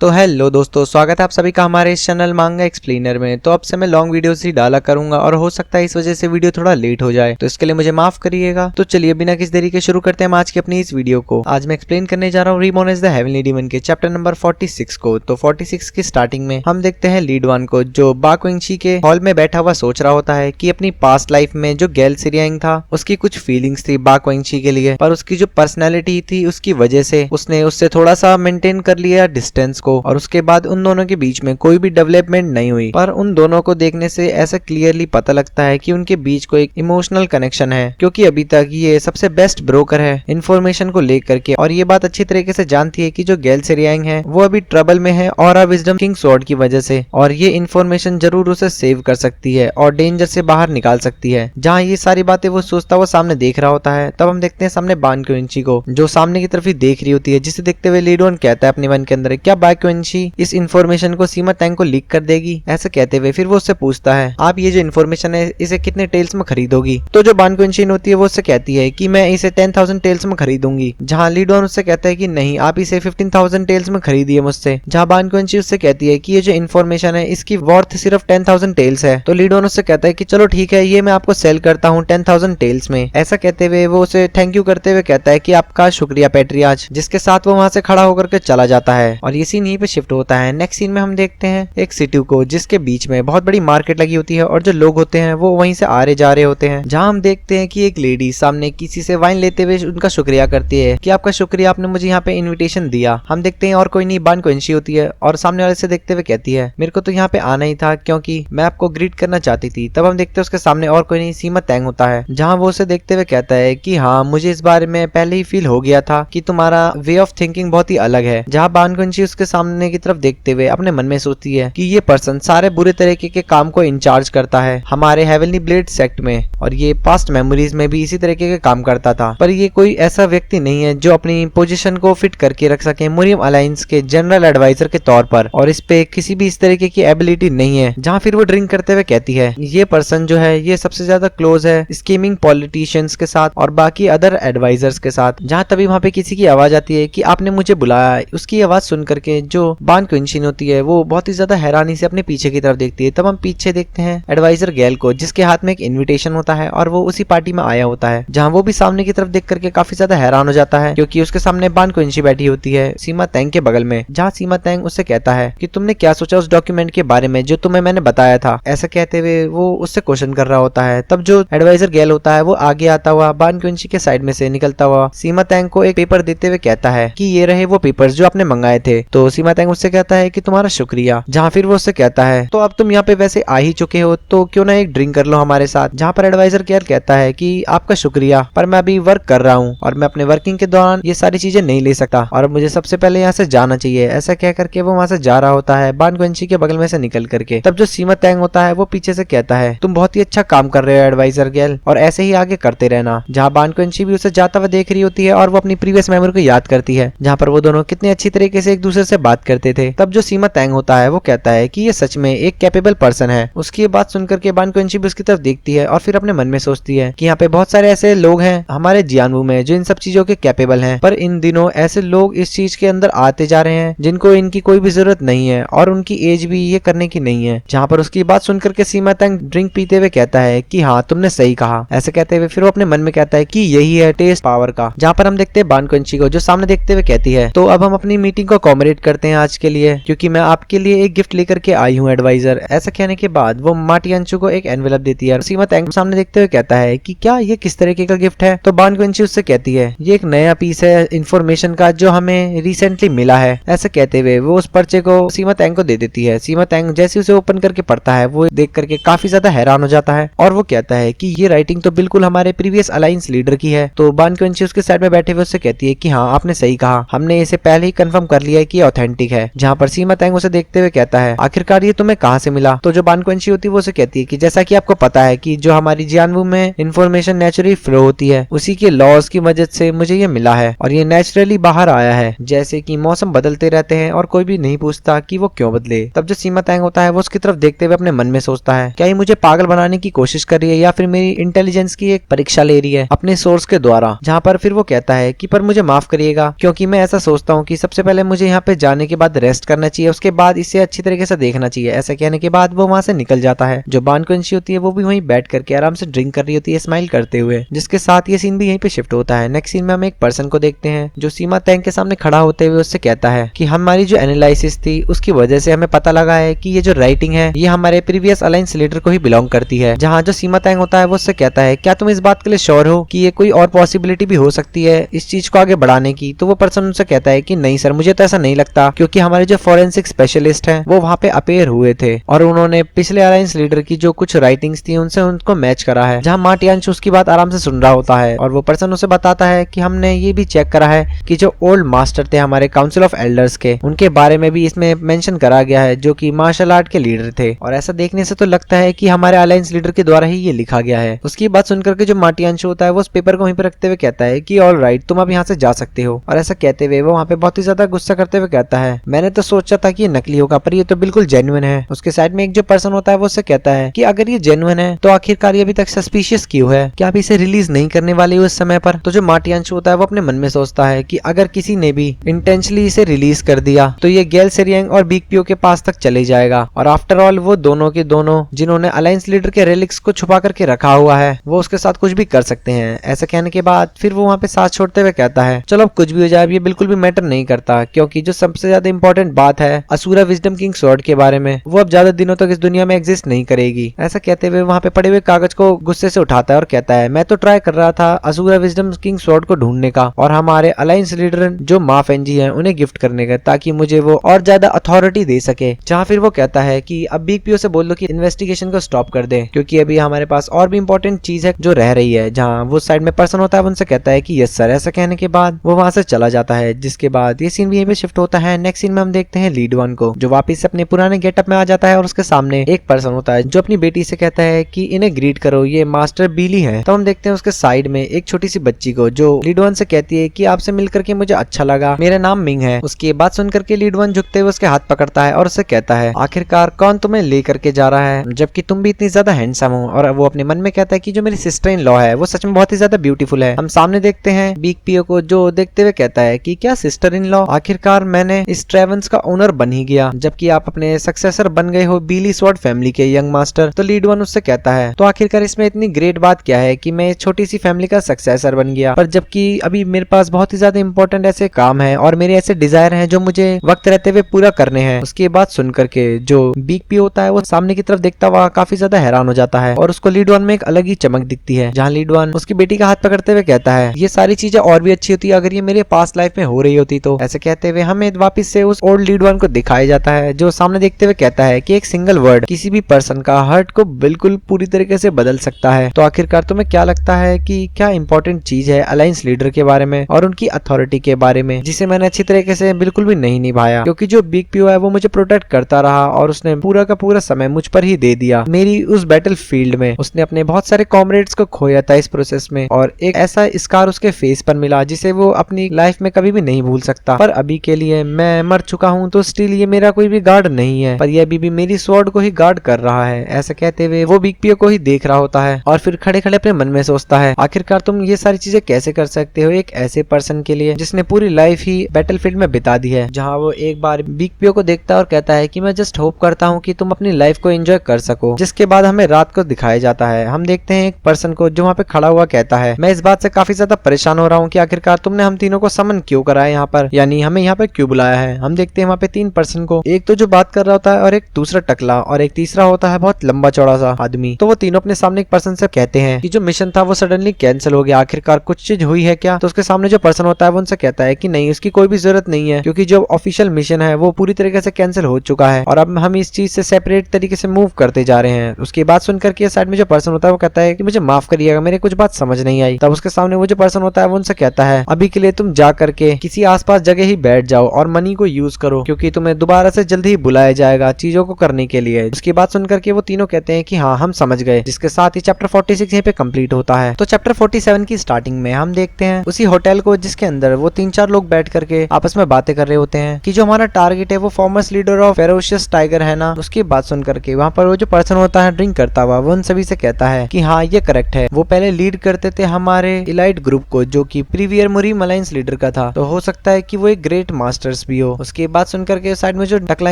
तो हेलो दोस्तों, स्वागत है आप सभी का हमारे इस चैनल मांगा एक्सप्लेनर में। तो अब से मैं लॉन्ग वीडियोस ही डाला करूंगा और हो सकता है इस वजह से वीडियो थोड़ा लेट हो जाए, तो इसके लिए मुझे माफ करिएगा। तो चलिए बिना किसी देरी के शुरू करते हैं आज की अपनी इस वीडियो को। आज मैं एक्सप्लेन करने जा रहा हूँ reborn as the heavenly demon के चैप्टर नंबर 46 को। तो 46 की स्टार्टिंग में हम देखते हैं लीड वन को, जो बाकुएंगशी के हॉल में बैठा हुआ सोच रहा होता है कि अपनी पास्ट लाइफ में जो गेल सिरियांग था उसकी कुछ फीलिंग्स थी बाकुएंगशी के लिए, पर उसकी जो पर्सनैलिटी थी उसकी वजह से उसने उससे थोड़ा सा मेंटेन कर लिया डिस्टेंस को, और उसके बाद उन दोनों के बीच में कोई भी डेवलपमेंट नहीं हुई। पर उन दोनों को देखने से ऐसा क्लियरली पता लगता है कि उनके बीच को एक इमोशनल कनेक्शन है, क्योंकि अभी तक ये सबसे बेस्ट ब्रोकर है इंफॉर्मेशन को लेकर के, और ये बात अच्छी तरीके से जानती है कि जो गेल सिरियांग है वो अभी ट्रबल में है और विजडम किंग स्वॉर्ड की वजह से, और ये इंफॉर्मेशन जरूर उसे सेव कर सकती है और डेंजर से बाहर निकाल सकती है। जहाँ ये सारी बातें वो सोचता हुआ सामने देख रहा होता है, तब हम देखते हैं सामने बाकुएंगशी को, जो सामने की तरफ ही देख रही होती है, जिसे देखते हुए लीडोन कहता है अपने मन के अंदर, क्या बाकुएंगशी इस इंफॉर्मेशन को सीमा तैंग को लीक कर देगी? ऐसा कहते हुए फिर वो उससे पूछता है, आप ये जो इन्फॉर्मेशन है इसे कितने टेल्स में खरीदोगी? तो जो बाकुएंगशी होती है वो उससे कहती है कि मैं इसे 10,000 टेल्स में खरीदूंगी। जहाँ लीडोन उससे कहता है कि नहीं, आप इसे 15,000 टेल्स में खरीदिए मुझसे। जहाँ बाकुएंगशी उससे कहती है कि ये जो इन्फॉर्मेशन है इसकी वर्थ सिर्फ 10,000 टेल्स है। तो लीडोन उससे कहता है कि चलो ठीक है, ये मैं आपको सेल करता हूँ 10,000 टेल्स में। ऐसा कहते हुए वो उसे थैंक यू करते हुए कहता है कि आपका शुक्रिया पैट्रियार्च, जिसके साथ वो वहां से खड़ा होकर के चला जाता है। और ये सीन यहीं पे शिफ्ट होता है। नेक्स्ट सीन में हम देखते हैं एक सिटी को, जिसके बीच में बहुत बड़ी मार्केट लगी होती है और जो लोग होते हैं वो वहीं से आ रहे जा रहे होते हैं। जहां हम देखते हैं कि एक लेडी सामने किसी से वाइन लेते हुए उनका शुक्रिया करती है कि आपका शुक्रिया, आपने मुझे यहाँ पे इन्विटेशन दिया। हम देखते हैं और कोई नहीं, बाकुएंगशी होती है और सामने वाले से देखते हुए कहती है, मेरे को तो यहाँ पे आना ही था क्योंकि मैं आपको ग्रीट करना चाहती थी। तब हम देखते हैं उसके सामने और कोई नहीं, सीमा तैंग होता है, जहाँ वो उसे देखते हुए कहता है कि हाँ, मुझे इस बारे में पहले ही फील हो गया था कि तुम्हारा वे ऑफ थिंकिंग बहुत ही अलग है। जहाँ बाकुएंगशी उसके सामने की तरफ देखते हुए अपने मन में सोचती है कि ये पर्सन सारे बुरे तरीके के काम को इंचार्ज करता है हमारे हेवनली ब्लेड सेक्ट में, और ये पास्ट मेमोरीज में भी इसी तरीके के काम करता था। पर ये कोई ऐसा व्यक्ति नहीं है जो अपनी पोजीशन को फिट करके रख सके मुरियम अलायंस के जनरल एडवाइजर के तौर पर, और इस पे किसी भी इस तरीके की एबिलिटी नहीं है। जहाँ फिर वो ड्रिंक करते हुए कहती है, ये पर्सन जो है ये सबसे ज्यादा क्लोज है स्कीमिंग पॉलिटिशियंस के साथ और बाकी अदर एडवाइजर्स के साथ। जहाँ तभी वहाँ पे किसी की आवाज आती है कि आपने मुझे बुलाया। उसकी आवाज सुन करके जो बाकुएंगशी होती है वो बहुत ही ज्यादा हैरानी से अपने पीछे की तरफ देखती है। तब हम पीछे देखते हैं एडवाइजर गेल को, जिसके हाथ में एक इनविटेशन होता है और वो उसी पार्टी में आया होता है। जहाँ वो भी सामने की तरफ देख करके काफी ज्यादा हैरान हो जाता है, क्योंकि उसके सामने बाकुएंगशी बैठी होती है सीमा तैंग के बगल में। जहाँ सीमा तैंग उससे कहता है कि तुमने क्या सोचा उस डॉक्यूमेंट के बारे में जो तुम्हें मैंने बताया था। ऐसा कहते हुए वो उससे क्वेश्चन कर रहा होता है। तब जो एडवाइजर गेल होता है वो आगे आता हुआ बाकुएंगशी के साइड में से निकलता हुआ सीमा तैंग को एक पेपर देते हुए कहता है कि ये रहे वो पेपर्स जो आपने मंगाए थे। तो सीमा तैंग उससे कहता है कि तुम्हारा शुक्रिया। जहाँ फिर वो उससे कहता है, तो अब तुम यहाँ पे वैसे आ ही चुके हो तो क्यों ना एक ड्रिंक कर लो हमारे साथ। जहाँ पर एडवाइजर गेल कहता है कि आपका शुक्रिया, पर मैं अभी वर्क कर रहा हूँ और मैं अपने वर्किंग के दौरान ये सारी चीजें नहीं ले सकता और मुझे सबसे पहले यहाँ से जाना चाहिए। ऐसा कह करके वो वहाँ से जा रहा होता है बाकुएंगशी के बगल में से निकल करके। तब जो सीमा तैंग होता है वो पीछे से कहता है, तुम बहुत ही अच्छा काम कर रहे हो एडवाइजर गेल, और ऐसे ही आगे करते रहना। जहाँ बाकुएंगशी भी उसे जाता हुआ देख रही होती है और वो अपनी प्रीवियस मेमोरी को याद करती है, जहाँ पर वो दोनों कितने अच्छी तरीके से एक दूसरे से बात करते थे। तब जो सीमा तैंग होता है वो कहता है कि ये सच में एक कैपेबल पर्सन है। उसकी बात सुनकर के बाकुएंगशी भी उसकी तरफ देखती है और फिर अपने मन में सोचती है कि यहाँ पे बहुत सारे ऐसे लोग हैं हमारे जियानवू में जो इन सब चीजों के कैपेबल हैं, पर इन दिनों ऐसे लोग इस चीज के अंदर आते जा रहे हैं जिनको इनकी कोई भी जरूरत नहीं है और उनकी एज भी ये करने की नहीं है। जहाँ पर उसकी बात सुनकर के सीमा तैंग ड्रिंक पीते हुए कहता है कि हाँ, तुमने सही कहा। ऐसे कहते हुए फिर वो अपने मन में कहता है कि यही है टेस्ट पावर का। जहाँ पर हम देखते हैं बाकुएंगशी को जो सामने देखते हुए कहती है, तो अब हम अपनी मीटिंग को अकोमोडेट करते हैं आज के लिए, क्योंकि मैं आपके लिए एक गिफ्ट लेकर के आई हूँ एडवाइजर। ऐसा कहने के बाद वो माटियांशु को एक एनवेलप देती है और सीमा तैंग सामने देखते हुए कहता है कि क्या ये किस तरीके का गिफ्ट है? तो बाकुएंगशी उससे कहती है, ये एक नया पीस है इंफॉर्मेशन का जो हमें रिसेंटली मिला है। ऐसा कहते हुए वो उस पर्चे को सीमा तैंग को दे देती है। सीमा तैंग जैसे उसे ओपन करके पढ़ता है वो देख करके काफी ज्यादा हैरान हो जाता है और वो कहता है कि ये राइटिंग तो बिल्कुल हमारे प्रीवियस अलायंस लीडर की है। तो बाकुएंगशी उसके साइड में बैठे हुए उससे कहती है कि हाँ, आपने सही कहा, हमने इसे पहले ही कंफर्म कर लिया है कि ऑथेंटिक है। जहाँ पर सीमा तैंग उसे देखते हुए कहता है, आखिरकार ये तुम्हें कहाँ से मिला? तो जो बाकुएंगशी होती है वो उसे कहती है कि जैसा कि आपको पता है कि जो हमारी जियानवू में इंफॉर्मेशन नेचुरली फ्लो होती है उसी के लॉज की मदद से मुझे ये मिला है और ये नेचुरली बाहर आया है। जैसे कि मौसम बदलते रहते हैं और कोई भी नहीं पूछता कि वो क्यों बदले। तब जो सीमा तैंग होता है वो उसकी तरफ देखते हुए अपने मन में सोचता है, क्या ये मुझे पागल बनाने की कोशिश कर रही है या फिर मेरी इंटेलिजेंस की एक परीक्षा ले रही है अपने सोर्स के द्वारा। जहाँ पर फिर वो कहता है कि पर मुझे माफ करिएगा, क्योंकि मैं ऐसा सोचता हूँ कि सबसे पहले मुझे यहाँ पे बुलाने के बाद रेस्ट करना चाहिए, उसके बाद इसे अच्छी तरीके से देखना चाहिए। ऐसा कहने के बाद वो वहां से निकल जाता है। जो बानकुंशी होती है वो भी वहीं बैठ करके आराम से ड्रिंक कर रही होती है, स्माइल करते हुए, जिसके साथ ये सीन भी यहीं पे शिफ्ट होता है। नेक्स्ट सीन में हम एक पर्सन को देखते हैं जो सीमा तैंग के सामने खड़ा होते हुए उससे कहता है कि हमारी जो एनालिसिस थी उसकी वजह से हमें पता लगा है कि ये जो राइटिंग है ये हमारे प्रीवियस अलायंस लीडर को ही बिलोंग करती है। जहाँ जो सीमा तैंग होता है वो उससे कहता है क्या तुम इस बात के लिए श्योर हो कि ये कोई और पॉसिबिलिटी भी हो सकती है इस चीज को आगे बढ़ाने की। तो वो पर्सन उनसे कहता है कि नहीं सर, मुझे तो ऐसा नहीं लगता, क्योंकि हमारे जो फॉरेंसिक स्पेशलिस्ट हैं वो वहाँ पे अपेयर हुए थे और उन्होंने पिछले अलायंस लीडर की जो कुछ राइटिंग्स थी उनसे उनको मैच करा है। जहाँ मार्टियांश उसकी बात आराम से सुन रहा होता है और वो पर्सन उसे बताता है कि हमने ये भी चेक करा है कि जो ओल्ड मास्टर थे हमारे काउंसिल ऑफ एल्डर्स के, उनके बारे में भी इसमें मेंशन करा गया है, जो कि मार्शल आर्ट के लीडर थे। और ऐसा देखने से तो लगता है कि हमारे अलायंस लीडर के द्वारा ही ये लिखा गया है। उसकी बात सुनकर के जो मार्टियांश होता है वो उस पेपर को वहीं पे रखते हुए कहता है कि ऑल राइट, तुम अब यहाँ से जा सकते हो। और ऐसा कहते हुए वो वहाँ पे बहुत ही ज्यादा गुस्सा करते हुए कहता है मैंने तो सोचा था कि ये नकली होगा पर ये तो बिल्कुल जेन्युइन है। उसके साइड में एक जो पर्सन होता है वो उससे कहता है कि अगर ये जेन्युइन है तो आखिरकार ये अभी तक सस्पिशियस क्यों है, क्या आप इसे रिलीज नहीं करने वाले हो इस समय पर। तो जो मार्टियांश होता है वो अपने मन में सोचता है कि अगर किसी ने भी इंटेंशनली इसे रिलीज कर दिया तो ये गेल सेरियांग और बिग पियो के पास तक चले जाएगा। और आफ्टर ऑल वो दोनों के दोनों जिन्होंने अलायंस लीडर के रेलिक्स को छुपा करके रखा हुआ है वो उसके साथ कुछ भी कर सकते हैं। ऐसा कहने के बाद फिर वो वहाँ पे साथ छोड़ते हुए कहता है चलो अब कुछ भी हो जाए, ये बिल्कुल भी मैटर नहीं करता, क्योंकि जो सबसे ज्यादा इंपॉर्टेंट बात है असुरा विजडम किंग स्वॉर्ड के बारे में वो अब ज्यादा दिनों तक इस दुनिया में एग्जिस्ट नहीं करेगी। ऐसा कहते हुए वहाँ पे पड़े हुए कागज को गुस्से से उठाता है और कहता है मैं तो ट्राई कर रहा था असुरा विजडम किंग स्वॉर्ड को ढूंढने का और हमारे अलायंस लीडर जो मा फेंजी है उन्हें गिफ्ट करने का, ताकि मुझे वो और ज्यादा अथॉरिटी दे सके। जहाँ फिर वो कहता है कि अब बिग पियो से बोल दो कि इन्वेस्टिगेशन को स्टॉप कर दे, क्योंकि अभी हमारे पास और भी इंपॉर्टेंट चीज है जो रह रही है। जहाँ वो साइड में पर्सन होता है उनसे कहता है कि यस सर। ऐसा कहने के बाद वो वहां से चला जाता है, जिसके बाद ये सीन भी यहीं पे शिफ्ट होता है। नेक्स्ट सीन में हम देखते हैं लीड वन को जो वापस से अपने पुराने गेटअप में आ जाता है और उसके सामने एक पर्सन होता है जो अपनी बेटी से कहता है कि इन्हें ग्रीट करो, ये मास्टर बीली है। तो हम देखते हैं उसके साइड में एक छोटी सी बच्ची को जो लीड वन से कहती है कि आपसे मिलकर के मुझे अच्छा लगा, मेरा नाम मिंग है। उसकी बात सुनकर के लीड वन झुकते हुए उसके हाथ पकड़ता है और उससे कहता है आखिरकार कौन तुम्हें लेकर के जा रहा है जबकि तुम भी इतनी ज्यादा हैंडसम हो। और वो अपने मन में कहता है कि जो मेरी सिस्टर इन लॉ है वो सच में बहुत ही ज्यादा ब्यूटीफुल है। हम सामने देखते हैं बिग पियो को जो देखते हुए कहता है कि क्या सिस्टर इन लॉ, आखिरकार मैंने इस ट्रेवंस का ओनर बन ही गया जबकि आप अपने सक्सेसर बन गए हो बीली स्वॉर्ड फैमिली के यंग मास्टर। तो लीड वन उससे कहता है तो आखिरकार इसमें इतनी ग्रेट बात क्या है कि मैं छोटी सी फैमिली का सक्सेसर बन गया, पर जबकि अभी मेरे पास बहुत ही ज्यादा इंपॉर्टेंट ऐसे काम है और मेरे ऐसे डिजायर हैं जो मुझे वक्त रहते हुए पूरा करने हैं। उसकी बात सुन करके जो बिग पियो होता है वो सामने की तरफ देखता हुआ काफी ज्यादा हैरान हो जाता है और उसको लीड वन में एक अलग ही चमक दिखती है। जहाँ लीड वन उसकी बेटी का हाथ पकड़ते हुए कहता है ये सारी चीजें और भी अच्छी होती अगर ये मेरे पास्ट लाइफ में हो रही होती तो। ऐसे कहते हुए हमें वापिस से उस ओल्ड लीड वन को दिखाया जाता है जो सामने देखते हुए कहता है कि एक सिंगल वर्ड किसी भी पर्सन का हार्ट को बिल्कुल पूरी तरीके से बदल सकता है। तो आखिरकार तुम्हें क्या लगता है कि क्या इंपॉर्टेंट चीज है अलायंस लीडर के बारे में और उनकी अथॉरिटी के बारे में जिसे मैंने अच्छी तरीके से बिल्कुल भी नहीं निभाया, क्योंकि जो बिग पियो है वो मुझे प्रोटेक्ट करता रहा और उसने पूरा का पूरा समय मुझ पर ही दे दिया। मेरी उस बैटल फील्ड में उसने अपने बहुत सारे कॉमरेड्स को खोया था इस प्रोसेस में और एक ऐसा स्कार उसके फेस पर मिला जिसे वो अपनी लाइफ में कभी भी नहीं भूल सकता। पर अभी के लिए मैं मर चुका हूँ तो स्टिल ये मेरा कोई भी गार्ड नहीं है, पर ये अभी भी मेरी स्वॉर्ड को ही गार्ड कर रहा है। ऐसा कहते हुए वो बिग पियो को ही देख रहा होता है और फिर खड़े खड़े अपने मन में सोचता है आखिरकार तुम ये सारी चीजें कैसे कर सकते हो एक ऐसे पर्सन के लिए जिसने पूरी लाइफ ही बैटल फील्ड में बिता दी है। जहाँ वो एक बार बिग पियो को देखता है और कहता है कि मैं जस्ट होप करता हूँ कि तुम अपनी लाइफ को एंजॉय कर सको। जिसके बाद हमें रात को दिखाया जाता है। हम देखते हैं एक पर्सन को जो वहाँ पे खड़ा हुआ कहता है मैं इस बात से काफी ज्यादा परेशान हो रहा हूँ कि आखिरकार तुमने हम तीनों को समन क्यों करा है यहाँ पर, यानी हमें यहाँ पे क्यों बुलाया है। हम देखते हैं वहाँ पे तीन पर्सन को, एक तो जो बात कर रहा होता है और एक दूसरा टकला और एक तीसरा होता है बहुत लंबा चौड़ा सा आदमी। तो वो तीनों अपने सामने एक पर्सन से कहते हैं कि जो मिशन था वो सडनली कैंसिल हो गया, आखिरकार कुछ चीज हुई है क्या। तो उसके सामने जो पर्सन होता है वो उनसे कहता है कि नहीं उसकी कोई भी जरूरत नहीं है क्योंकि जो ऑफिशियल मिशन है वो पूरी तरीके से कैंसिल हो चुका है और अब हम इस चीज से सेपरेट तरीके से मूव करते जा रहे हैं। उसकी बात सुनकर के साइड में जो पर्सन होता है वो कहता है कि मुझे माफ करिएगा मेरे कुछ बात समझ नहीं आई। तब उसके सामने वो जो पर्सन होता है वो उनसे कहता है अभी के लिए तुम जा करके किसी आसपास जगह ही बैठ जाओ और मनी को यूज करो क्योंकि तुम्हें दोबारा से जल्दी ही बुलाया जाएगा चीजों को करने के लिए। उसकी बात सुनकर के वो तीनों कहते हैं कि हाँ हम समझ गए। जिसके साथ ही चैप्टर 46 यहीं पे कंप्लीट होता है। तो चैप्टर 47 की स्टार्टिंग में हम देखते हैं उसी होटल को जिसके अंदर वो 3-4 लोग बैठ करके आपस में बातें कर रहे होते हैं कि जो हमारा टारगेट है वो formers leader of ferocious tiger है ना। उसकी बात सुन करके वहाँ पर वो जो पर्सन होता है ड्रिंक करता हुआ वो उन सभी से कहता है कि हाँ ये करेक्ट है, वो पहले लीड करते थे हमारे इलाइट ग्रुप को जो कि प्रीवियर मुरीम अलायंस लीडर का था। तो हो सकता है कि वो एक ग्रेट मास्टर कैरेक्टर्स भी हो। उसकी बात सुनकर के साइड में जो टकला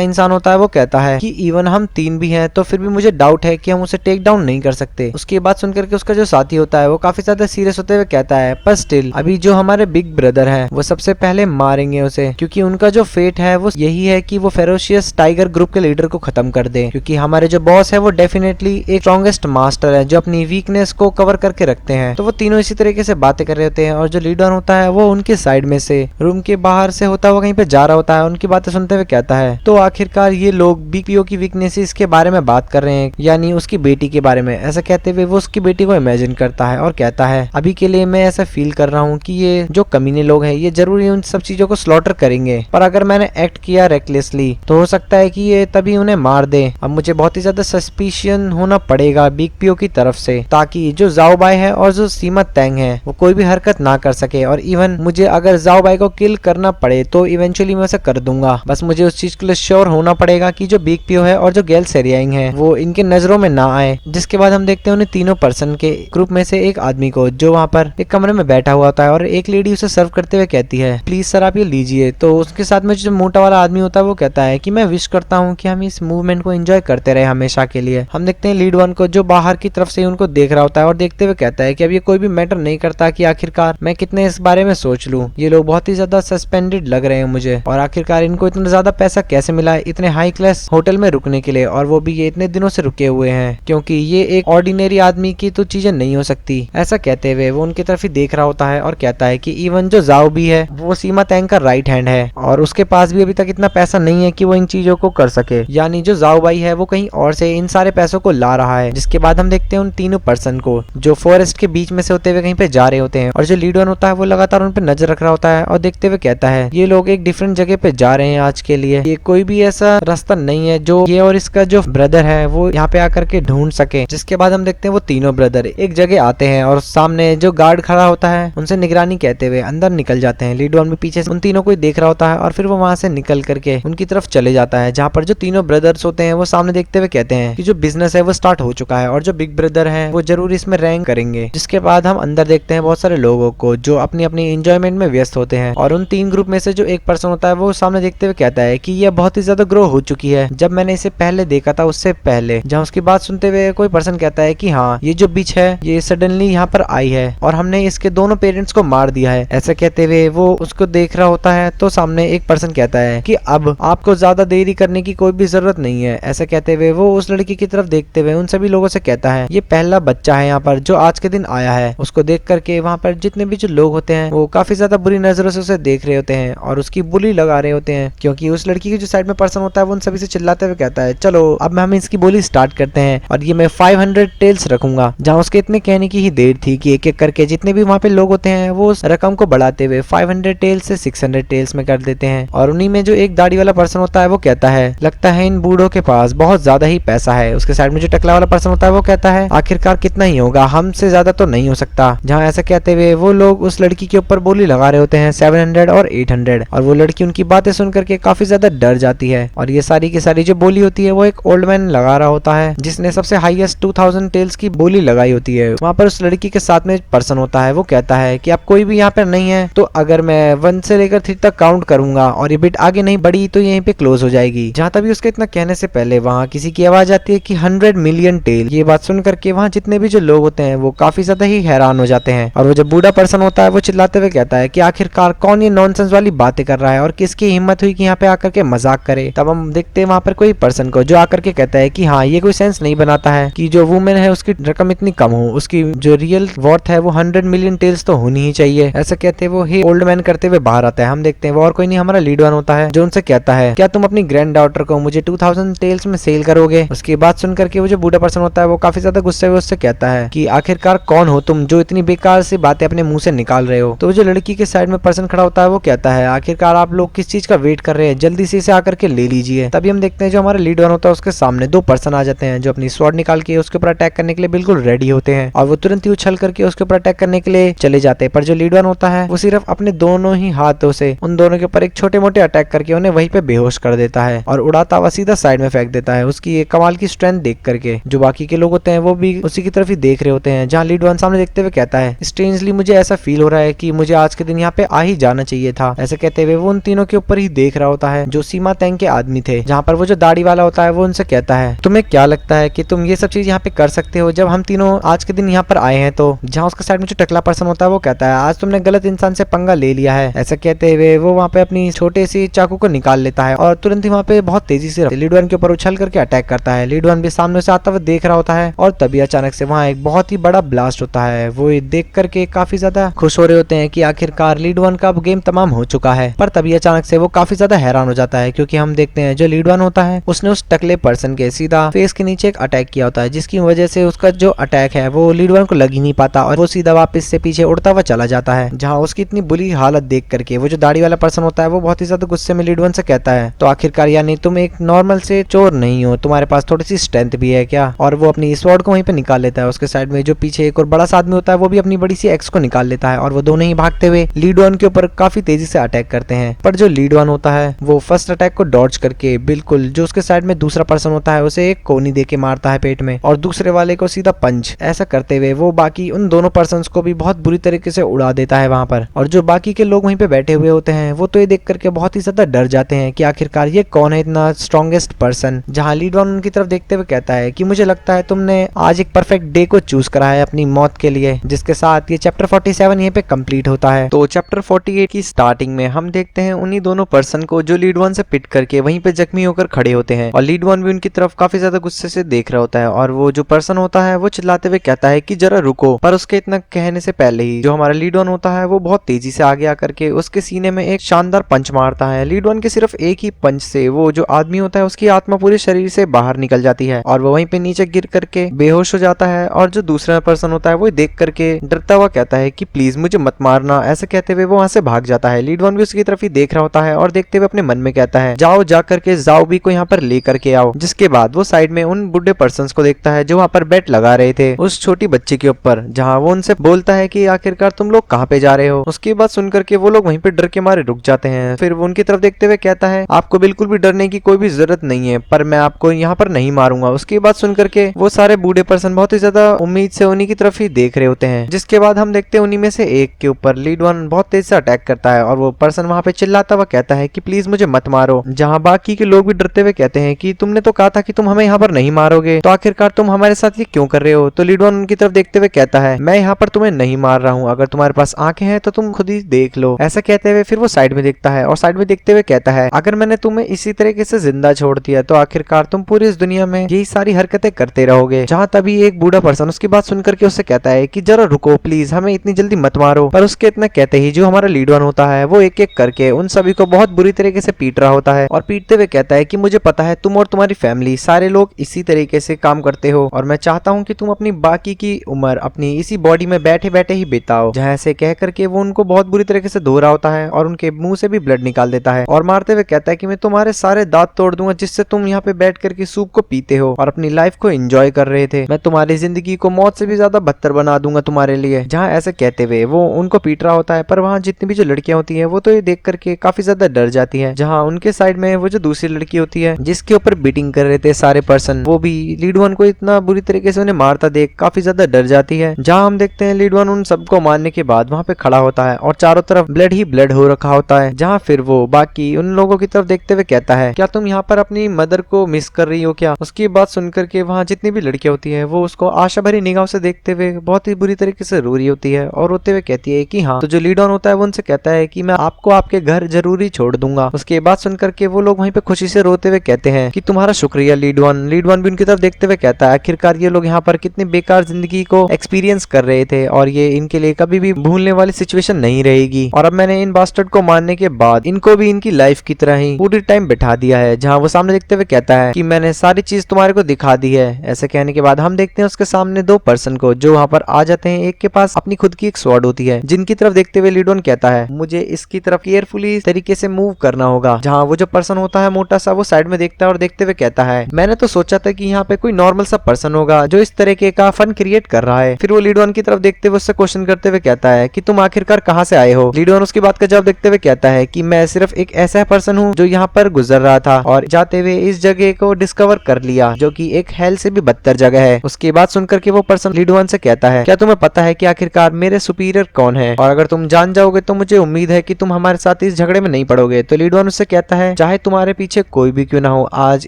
इंसान होता है वो कहता है कि इवन हम 3 भी हैं तो फिर भी मुझे डाउट है कि हम उसे टेक डाउन नहीं कर सकते। उसकी बात सुनकर के उसका जो साथी होता है वो काफी ज्यादा सीरियस होते हुए कहता है पर स्टिल अभी जो हमारे बिग ब्रदर है वो सबसे पहले मारेंगे उसे, क्योंकि उनका जो फेट है वो यही है कि वो फेरोशियस टाइगर ग्रुप के लीडर को खत्म कर दे, क्योंकि हमारे जो बॉस है वो डेफिनेटली एक स्ट्रॉन्गेस्ट मास्टर है जो अपनी वीकनेस को कवर करके रखते हैं। तो वो तीनों इसी तरीके से बातें कर रहे होते हैं और जो लीडर होता है वो उनके साइड में से रूम के बाहर से होता हुआ कहीं पे जा रहा होता है। उनकी बातें सुनते हुए कहता है तो आखिरकार ये लोग बीपीओ की वीकनेसेस के बारे में बात कर रहे हैं, यानी उसकी बेटी के बारे में। ऐसा कहते हुए वो उसकी बेटी को इमेजिन करता है और कहता है अभी के लिए मैं ऐसा फील कर रहा हूँ कि ये जो कमीने लोग हैं ये जरूरी उन सब चीजों को स्लॉटर करेंगे, पर अगर मैंने एक्ट किया रेकलेसली तो हो सकता है कि ये तभी उन्हें मार दे। अब मुझे बहुत ही ज्यादा सस्पिशियन होना पड़ेगा बीपीओ की तरफ से, ताकि जो जाओ बाई है और जो सीमा तैंग है वो कोई भी हरकत ना कर सके, और इवन मुझे अगर जाओ बाई को किल करना पड़े तो इवेंचुअली मैं उसे कर दूंगा। बस मुझे उस चीज के लिए श्योर होना पड़ेगा कि जो बिग पीओ है और जो गेल सेरियांग है वो इनके नजरों में ना आए। जिसके बाद हम देखते हैं उन्हें तीनों पर्सन के ग्रुप में से एक आदमी को जो वहाँ पर एक कमरे में बैठा हुआ होता है और एक लेडी उसे सर्व करते हुए कहती है प्लीज सर आप ये लीजिए। तो उसके साथ में जो मोटा वाला आदमी होता है वो कहता है कि मैं विश करता हूँ कि हम इस मूवमेंट को एंजॉय करते रहे हमेशा के लिए। हम देखते हैं लीड वन को जो बाहर की तरफ से उनको देख रहा होता है और देखते हुए कहता है कि अब ये कोई भी मैटर नहीं करता कि आखिरकार मैं कितने इस बारे में सोच लूं, ये लोग बहुत ही ज्यादा सस्पेंडेड लग रहे हैं मुझे, और आखिरकार इनको इतना ज्यादा पैसा कैसे मिला है इतने हाई क्लास होटल में रुकने के लिए, और वो भी ये इतने दिनों से रुके हुए हैं, क्योंकि ये एक ऑर्डिनरी आदमी की तो चीजें नहीं हो सकती। ऐसा कहते हुए वो उनकी तरफ ही देख रहा होता है और कहता है कि इवन जो जाओ भी है वो सीमा तैंग का राइट हैंड है और उसके पास भी अभी तक इतना पैसा नहीं है कि वो इन चीजों को कर सके, यानी जो जाओ भाई है वो कहीं और से इन सारे पैसों को ला रहा है। जिसके बाद हम देखते हैं उन तीनों पर्सन को जो फॉरेस्ट के बीच में से होते हुए कहीं पे जा रहे होते हैं, और जो लीड वन होता है वो लगातार उन पे नजर रख रहा होता है और देखते हुए कहता है ये लोग एक डिफरेंट जगह पे जा रहे हैं आज के लिए, ये कोई भी ऐसा रास्ता नहीं है जो ये और इसका जो ब्रदर है वो यहाँ पे आकर के ढूंढ सके। जिसके बाद हम देखते हैं वो तीनों ब्रदर एक जगह आते हैं और सामने जो गार्ड खड़ा होता है उनसे निगरानी कहते हुए अंदर निकल जाते हैं। लीड वन भी पीछे उन तीनों को देख रहा होता है और फिर वो वहां से निकल करके उनकी तरफ चले जाता है, जहाँ पर जो तीनों ब्रदर्स होते हैं वो सामने देखते हुए कहते हैं कि जो बिजनेस है वो स्टार्ट हो चुका है और जो बिग ब्रदर है वो जरूर इसमें रैंक करेंगे। जिसके बाद हम अंदर देखते हैं बहुत सारे लोगों को जो अपनी अपनी एंजॉयमेंट में व्यस्त होते हैं, और उन 3 ग्रुप में से जो एक पर्सन होता है वो सामने देखते हुए कहता है कि यह बहुत ही ज्यादा ग्रो हो चुकी है जब मैंने इसे पहले देखा था उससे पहले। जहाँ उसकी बात सुनते हुए कोई पर्सन कहता है कि हाँ ये जो बिच है ये सडनली यहाँ पर आई है और हमने इसके दोनों पेरेंट्स को मार दिया है। ऐसा कहते हुए वो उसको देख रहा होता है तो सामने एक पर्सन कहता है कि अब आपको ज्यादा देरी करने की कोई भी जरूरत नहीं है। ऐसा कहते हुए वो उस लड़की की तरफ देखते हुए उन सभी लोगों से कहता है ये पहला बच्चा है यहाँ पर जो आज के दिन आया है। उसको देख करके वहाँ पर जितने भी जो लोग होते हैं वो काफी ज्यादा बुरी नजरों से उसे देख रहे होते हैं और उसकी बुली लगा रहे होते हैं, क्योंकि उस लड़की की जो साइड में पर्सन होता है वो उन सभी से चिल्लाते हुए कहता है चलो अब हम इसकी बोली स्टार्ट करते हैं और ये मैं 500 टेल्स रखूंगा। जहाँ उसके इतने कहने की ही देर थी कि एक एक करके जितने भी वहाँ पे लोग होते हैं वो उस रकम को बढ़ाते हुए 500 टेल्स से 600 टेल्स में कर देते हैं। और उन्हीं में जो एक दाढ़ी वाला पर्सन होता है वो कहता है लगता है इन बूढ़ों के पास बहुत ज्यादा ही पैसा है। उसके साइड में जो टकला वाला पर्सन होता है वो कहता है आखिरकार कितना ही होगा, हमसे ज्यादा तो नहीं हो सकता। जहाँ ऐसा कहते हुए वो लोग उस लड़की के ऊपर बोली लगा रहे होते हैं 700 और 800, और वो लड़की उनकी बातें सुन करके काफी ज्यादा डर जाती है। और ये सारी की सारी जो बोली होती है वो एक ओल्ड मैन लगा रहा होता है जिसने सबसे हाईएस्ट 2000 टेल्स की बोली लगाई होती है। वहाँ पर उस लड़की के साथ में पर्सन होता है वो कहता है कि आप कोई भी यहाँ पर नहीं है तो अगर मैं 1 से लेकर 3 तक काउंट करूंगा और ये बिट आगे नहीं बढ़ी तो यहीं पे क्लोज हो जाएगी। जहाँ तभी उसके इतना कहने से पहले वहाँ किसी की आवाज आती है कि 100 मिलियन टेल। ये बात सुन करके वहाँ जितने भी जो लोग होते हैं वो काफी ज्यादा ही हैरान हो जाते हैं, और वो जो बूढ़ा पर्सन होता है वो चिल्लाते हुए कहता है कि आखिरकार कौन ये नॉनसेंस वाली बातें कर रहा है और किसकी हिम्मत हुई कि यहाँ पे आकर के मजाक करे। तब हम देखते हैं वहाँ पर कोई पर्सन को जो आकर के कहता है कि हाँ ये कोई सेंस नहीं बनाता है कि जो वुमेन है उसकी रकम इतनी कम हो, उसकी जो रियल वर्थ है वो 100 मिलियन टेल्स तो होनी ही चाहिए। ऐसा कहते वो ही ओल्ड मैन करते हुए बाहर आता है। हम देखते हैं वो और कोई नहीं हमारा लीड वन होता है जो उनसे कहता है क्या तुम अपनी ग्रैंड डॉटर को मुझे 2000 टेल्स में सेल करोगे। उसकी बात सुन करके वो जो बूढ़ा पर्सन होता है वो काफी ज्यादा गुस्से में उससे कहता है कि आखिरकार कौन हो तुम जो इतनी बेकार सी बातें अपने मुंह से निकाल रहे हो। तो जो लड़की के साइड में पर्सन खड़ा होता है वो कहता है आखिरकार आप लोग किस चीज का वेट कर रहे हैं, जल्दी से इसे आकर के ले लीजिए। तभी हम देखते हैं जो हमारा लीड वन होता है उसके सामने 2 पर्सन आ जाते हैं जो अपनी स्वॉर्ड निकाल के उसके ऊपर अटैक करने के लिए बिल्कुल रेडी होते हैं, और वो तुरंत ही उछल करके उसके ऊपर अटैक करने के लिए चले जाते हैं। पर जो लीड वन होता है वो सिर्फ अपने दोनों ही हाथों से उन दोनों के ऊपर एक छोटे मोटे अटैक करके उन्हें वहीं पे बेहोश कर देता है और उड़ाता हुआ सीधा साइड में फेंक देता है। उसकी एक कमाल की स्ट्रेंथ देख करके जो बाकी के लोग होते हैं वो भी उसी की तरफ ही देख रहे होते हैं। जहाँ लीड वन सामने देखते हुए कहता है स्ट्रेंजली मुझे ऐसा फील हो रहा है कि मुझे आज के दिन यहाँ पे आ ही जाना चाहिए था। ऐसे कहते हुए वो उन तीनों के ऊपर ही देख रहा होता है जो सीमा तैंग के आदमी थे, जहाँ पर वो जो दाढ़ी वाला होता है वो उनसे कहता है तुम्हें क्या लगता है कि तुम ये सब चीज यहाँ पे कर सकते हो जब हम तीनों आज के दिन यहाँ पर आए हैं। तो जहाँ उसके साइड में जो टकला पर्सन होता है वो कहता है आज तुमने गलत इंसान से पंगा ले लिया है। ऐसा कहते हुए वो वहाँ पे अपनी छोटे सी चाकू को निकाल लेता है और तुरंत ही वहाँ पे बहुत तेजी से लीड के ऊपर उछल करके अटैक करता है। लीड भी सामने से आता हुआ देख रहा होता है और तभी अचानक से वहाँ एक बहुत ही बड़ा ब्लास्ट होता है। वो देख करके काफी ज्यादा खुश हो रहे होते हैं कि आखिरकार लीड का अब गेम तमाम हो चुका है। पर तभी अचानक से वो काफी ज्यादा हैरान हो जाता है क्योंकि हम देखते हैं जो लीड होता है उसने उस टकले पर्सन के सीधा फेस के नीचे एक अटैक किया होता है, जिसकी वजह से उसका जो अटैक है वो लीड को लग ही नहीं पाता और वो सीधा वापस से पीछे उड़ता हुआ चला जाता है। जहाँ उसकी इतनी बुरी हालत देख करके वो जो दाढ़ी वाला पर्सन होता है वो बहुत ही ज्यादा गुस्से में लीड से कहता है तो आखिरकार यानी तुम एक नॉर्मल से चोर नहीं हो, तुम्हारे पास थोड़ी सी स्ट्रेंथ भी है क्या। और वो अपनी स्वॉर्ड को वहीं पे निकाल लेता है। उसके साइड में जो पीछे एक और बड़ा सा आदमी होता है वो भी अपनी बड़ी सी एक्स को निकाल लेता है और वो दोनों ही भागते हुए लीड के ऊपर काफी तेजी से अटैक करते हैं। पर जो लीड होता है वो फर्स्ट अटैक को डॉज करके बिल्कुल जो उसके साइड में दूसरा पर्सन होता है उसे एक कोनी दे के मारता है पेट में और दूसरे वाले को सीधा पंच। ऐसा करते हुए वो बाकी उन दोनों पर्सन्स को भी बहुत बुरी तरीके से उड़ा देता है वहां पर। और जो बाकी के लोग वहीं पे बैठे हुए होते हैं वो तो ये देख करके बहुत ही ज्यादा डर जाते हैं कि आखिरकार ये कौन है इतना स्ट्रॉन्गेस्ट पर्सन। जहां लीड उनकी तरफ देखते हुए कहता है कि मुझे लगता है तुमने आज एक परफेक्ट डे को चूज करा है अपनी मौत के लिए। जिसके साथ ये चैप्टर 47 यहीं पे कंप्लीट होता है। तो चैप्टर 48 की स्टार्टिंग में हम देखते हैं उन्हीं दोनों पर्सन को जो लीड से पिट करके वहीं पे जख्मी होकर खड़े होते हैं और लीड भी उनकी तरफ काफी ज्यादा गुस्से से देख रहा होता है। और वो जो पर्सन होता है वो चिल्लाते हुए कहता है कि जरा रुको। पर उसके इतना कहने से पहले ही जो हमारा लीड होता है वो बहुत तेजी से आगे आकर के उसके सीने में एक शानदार पंच मारता है। लीड के सिर्फ एक ही पंच से वो जो आदमी होता है उसकी आत्मा पूरे शरीर से बाहर निकल जाती है और वो वहीं पे नीचे गिर करके बेहोश हो जाता है। और जो दूसरा पर्सन होता है वो देख करके डरता हुआ कहता है कि प्लीज मुझे मत मारना। ऐसे कहते हुए वो वहां से भाग जाता है। लीड भी उसकी तरफ ही देख रहा होता है और देखते हुए अपने मन में कहता है जाओ जा करके जाओबी को यहाँ पर ले करके आओ। जिसके बाद वो साइड में उन बुढ़े पर्सन को देखता है जो वहाँ पर बेट लगा रहे थे उस छोटी बच्ची के ऊपर, जहाँ वो उनसे बोलता है कि आखिरकार तुम लोग कहाँ पे जा रहे हो। उसकी बात सुनकर के वो लोग वहीं पे डर के मारे रुक जाते हैं। फिर वो उनकी तरफ देखते हुए कहता है आपको बिल्कुल भी डरने की कोई भी जरूरत नहीं है, पर मैं आपको यहाँ पर नहीं मारूंगा। उसकी बात सुनकर के वो सारे बूढ़े पर्सन बहुत ही ज्यादा उम्मीद से उन्हीं की तरफ ही देख रहे होते हैं। जिसके बाद हम देखते हैं उन्हीं में से एक के ऊपर लीड बहुत तेज से अटैक करता है और वो पर्सन वहाँ पे चिल्लाता हुआ कहता है कि प्लीज मुझे मत मारो। जहाँ बाकी के लोग भी डरते हुए कहते हैं कि तुमने तो कहा था कि तुम हमें यहाँ पर नहीं मारोगे, तो आखिरकार तुम हमारे साथ ये क्यों कर रहे हो। तो लीड उनकी तरफ देखते हुए कहता है मैं यहाँ पर तुम्हें नहीं मार रहा हूँ, अगर तुम्हारे पास आंखें हैं तो तुम खुद ही देख लो। ऐसा कहते हुए फिर वो साइड में देखता है और साइड में देखते हुए कहता है अगर मैंने तुम्हें इसी तरीके से जिंदा छोड़ दिया तो आखिरकार तुम पूरी इस दुनिया में यही सारी हरकतें करते रहोगे। जहाँ तभी एक बूढ़ा पर्सन उसकी बात सुनकर के उससे कहता है कि जरा रुको प्लीज, हमें इतनी जल्दी मत मारो। पर उसके इतना कहते ही जो हमारा लीड होता है वो एक एक करके उन सभी को बहुत बुरी तरीके से पीट रहा होता है और पीटते हुए कहता है कि मुझे पता है तुम और तुम्हारी फैमिली सारे लोग इसी तरीके से काम करते हो और मैं चाहता हूँ कि तुम अपनी बाकी की उम्र अपनी इसी बॉडी में बैठे बैठे ही बिताओ। जहाँ से कह करके वो उनको बहुत बुरी तरीके से धो रहा होता है और उनके मुंह से भी ब्लड निकाल देता है और मारते हुए कहता है कि मैं तुम्हारे सारे दांत तोड़ दूंगा जिससे तुम यहाँ पे बैठ करके सूप को पीते हो और अपनी लाइफ को एंजॉय कर रहे थे। मैं तुम्हारी जिंदगी को मौत से भी ज्यादा बदतर बना दूंगा तुम्हारे लिए। जहाँ ऐसे कहते हुए वो उनको पीट रहा होता है पर वहाँ जितनी भी जो लड़कियां होती है वो तो ये देख करके काफी ज्यादा डर जाती है। जहाँ उनके साइड में वो जो दूसरी लड़की होती है जिसके ऊपर बीटिंग कर रहे थे सारे पर्सन, वो भी लीड को इतना बुरी तरीके से उन्हें मारता देख काफी ज्यादा डर जाती है। जहाँ हम देखते हैं लीड उन सबको मारने के बाद वहाँ पे खड़ा होता है और चारों तरफ ब्लड ही ब्लड हो रखा होता है। जहाँ फिर वो बाकी उन लोगों की तरफ देखते हुए कहता है क्या तुम यहाँ पर अपनी मदर को मिस कर रही हो क्या। उसकी बात सुनकर के वहाँ जितनी भी लड़कियां होती है वो उसको आशा भरी निगाहों से देखते हुए बहुत ही बुरी तरीके से रो रही होती है और रोते हुए कहती है कि हाँ। तो जो लीड होता है वो उनसे कहता है कि मैं आपको आपके घर जरूरी छोड़ दूंगा। उसके बाद सुनकर के वो लोग वहीं पे खुशी से रोते हुए कहते हैं कि तुम्हारा शुक्रिया लीड वन भी उनकी तरफ देखते हुए कहता है आखिरकार ये लोग यहाँ पर कितनी बेकार जिंदगी को एक्सपीरियंस कर रहे थे और ये इनके लिए कभी भी भूलने वाली सिचुएशन नहीं रहेगी। और अब मैंने इन बास्टर्ड को मारने के बाद इनको भी इनकी लाइफ की तरह ही पूरी टाइम बिठा दिया है। जहाँ वो सामने देखते हुए कहता है कि मैंने सारी चीज तुम्हारे को दिखा दी है। ऐसे कहने के बाद हम देखते हैं उसके सामने दो पर्सन को जो वहाँ पर आ जाते हैं। एक के पास अपनी खुद की एक स्वॉर्ड होती है जिनकी तरफ देखते हुए लीड वन कहता है मुझे इसकी तरफ केयरफुली तरीके से मूव करना होगा। जहाँ वो जो पर्सन होता है मोटा सा वो साइड में देखता है और देखते हुए कहता है मैंने तो सोचा था कि यहाँ पे कोई नॉर्मल सा पर्सन होगा जो इस तरीके का फन क्रिएट कर रहा है। फिर वो लीड वन की तरफ देखते हुए उससे क्वेश्चन करते हुए कहता है कि तुम आखिरकार कहाँ से आए हो। लीड वन उसकी बात का जवाब देखते हुए कहता है कि मैं सिर्फ एक ऐसा पर्सन हूँ जो यहाँ पर गुजर रहा था और जाते हुए इस जगह को डिस्कवर कर लिया जो कि एक हेल से भी बदतर जगह है। उसकी बात सुनकर के वो पर्सन लीड वन से कहता है क्या तुम्हें पता है कि आखिरकार मेरे सुपीरियर कौन है, और अगर तुम जान जाओगे तो मुझे उम्मीद है कि तुम हमारे साथ साथ इस झगड़े में नहीं पड़ोगे। तो लीड वन उससे कहता है चाहे तुम्हारे पीछे कोई भी क्यों ना हो, आज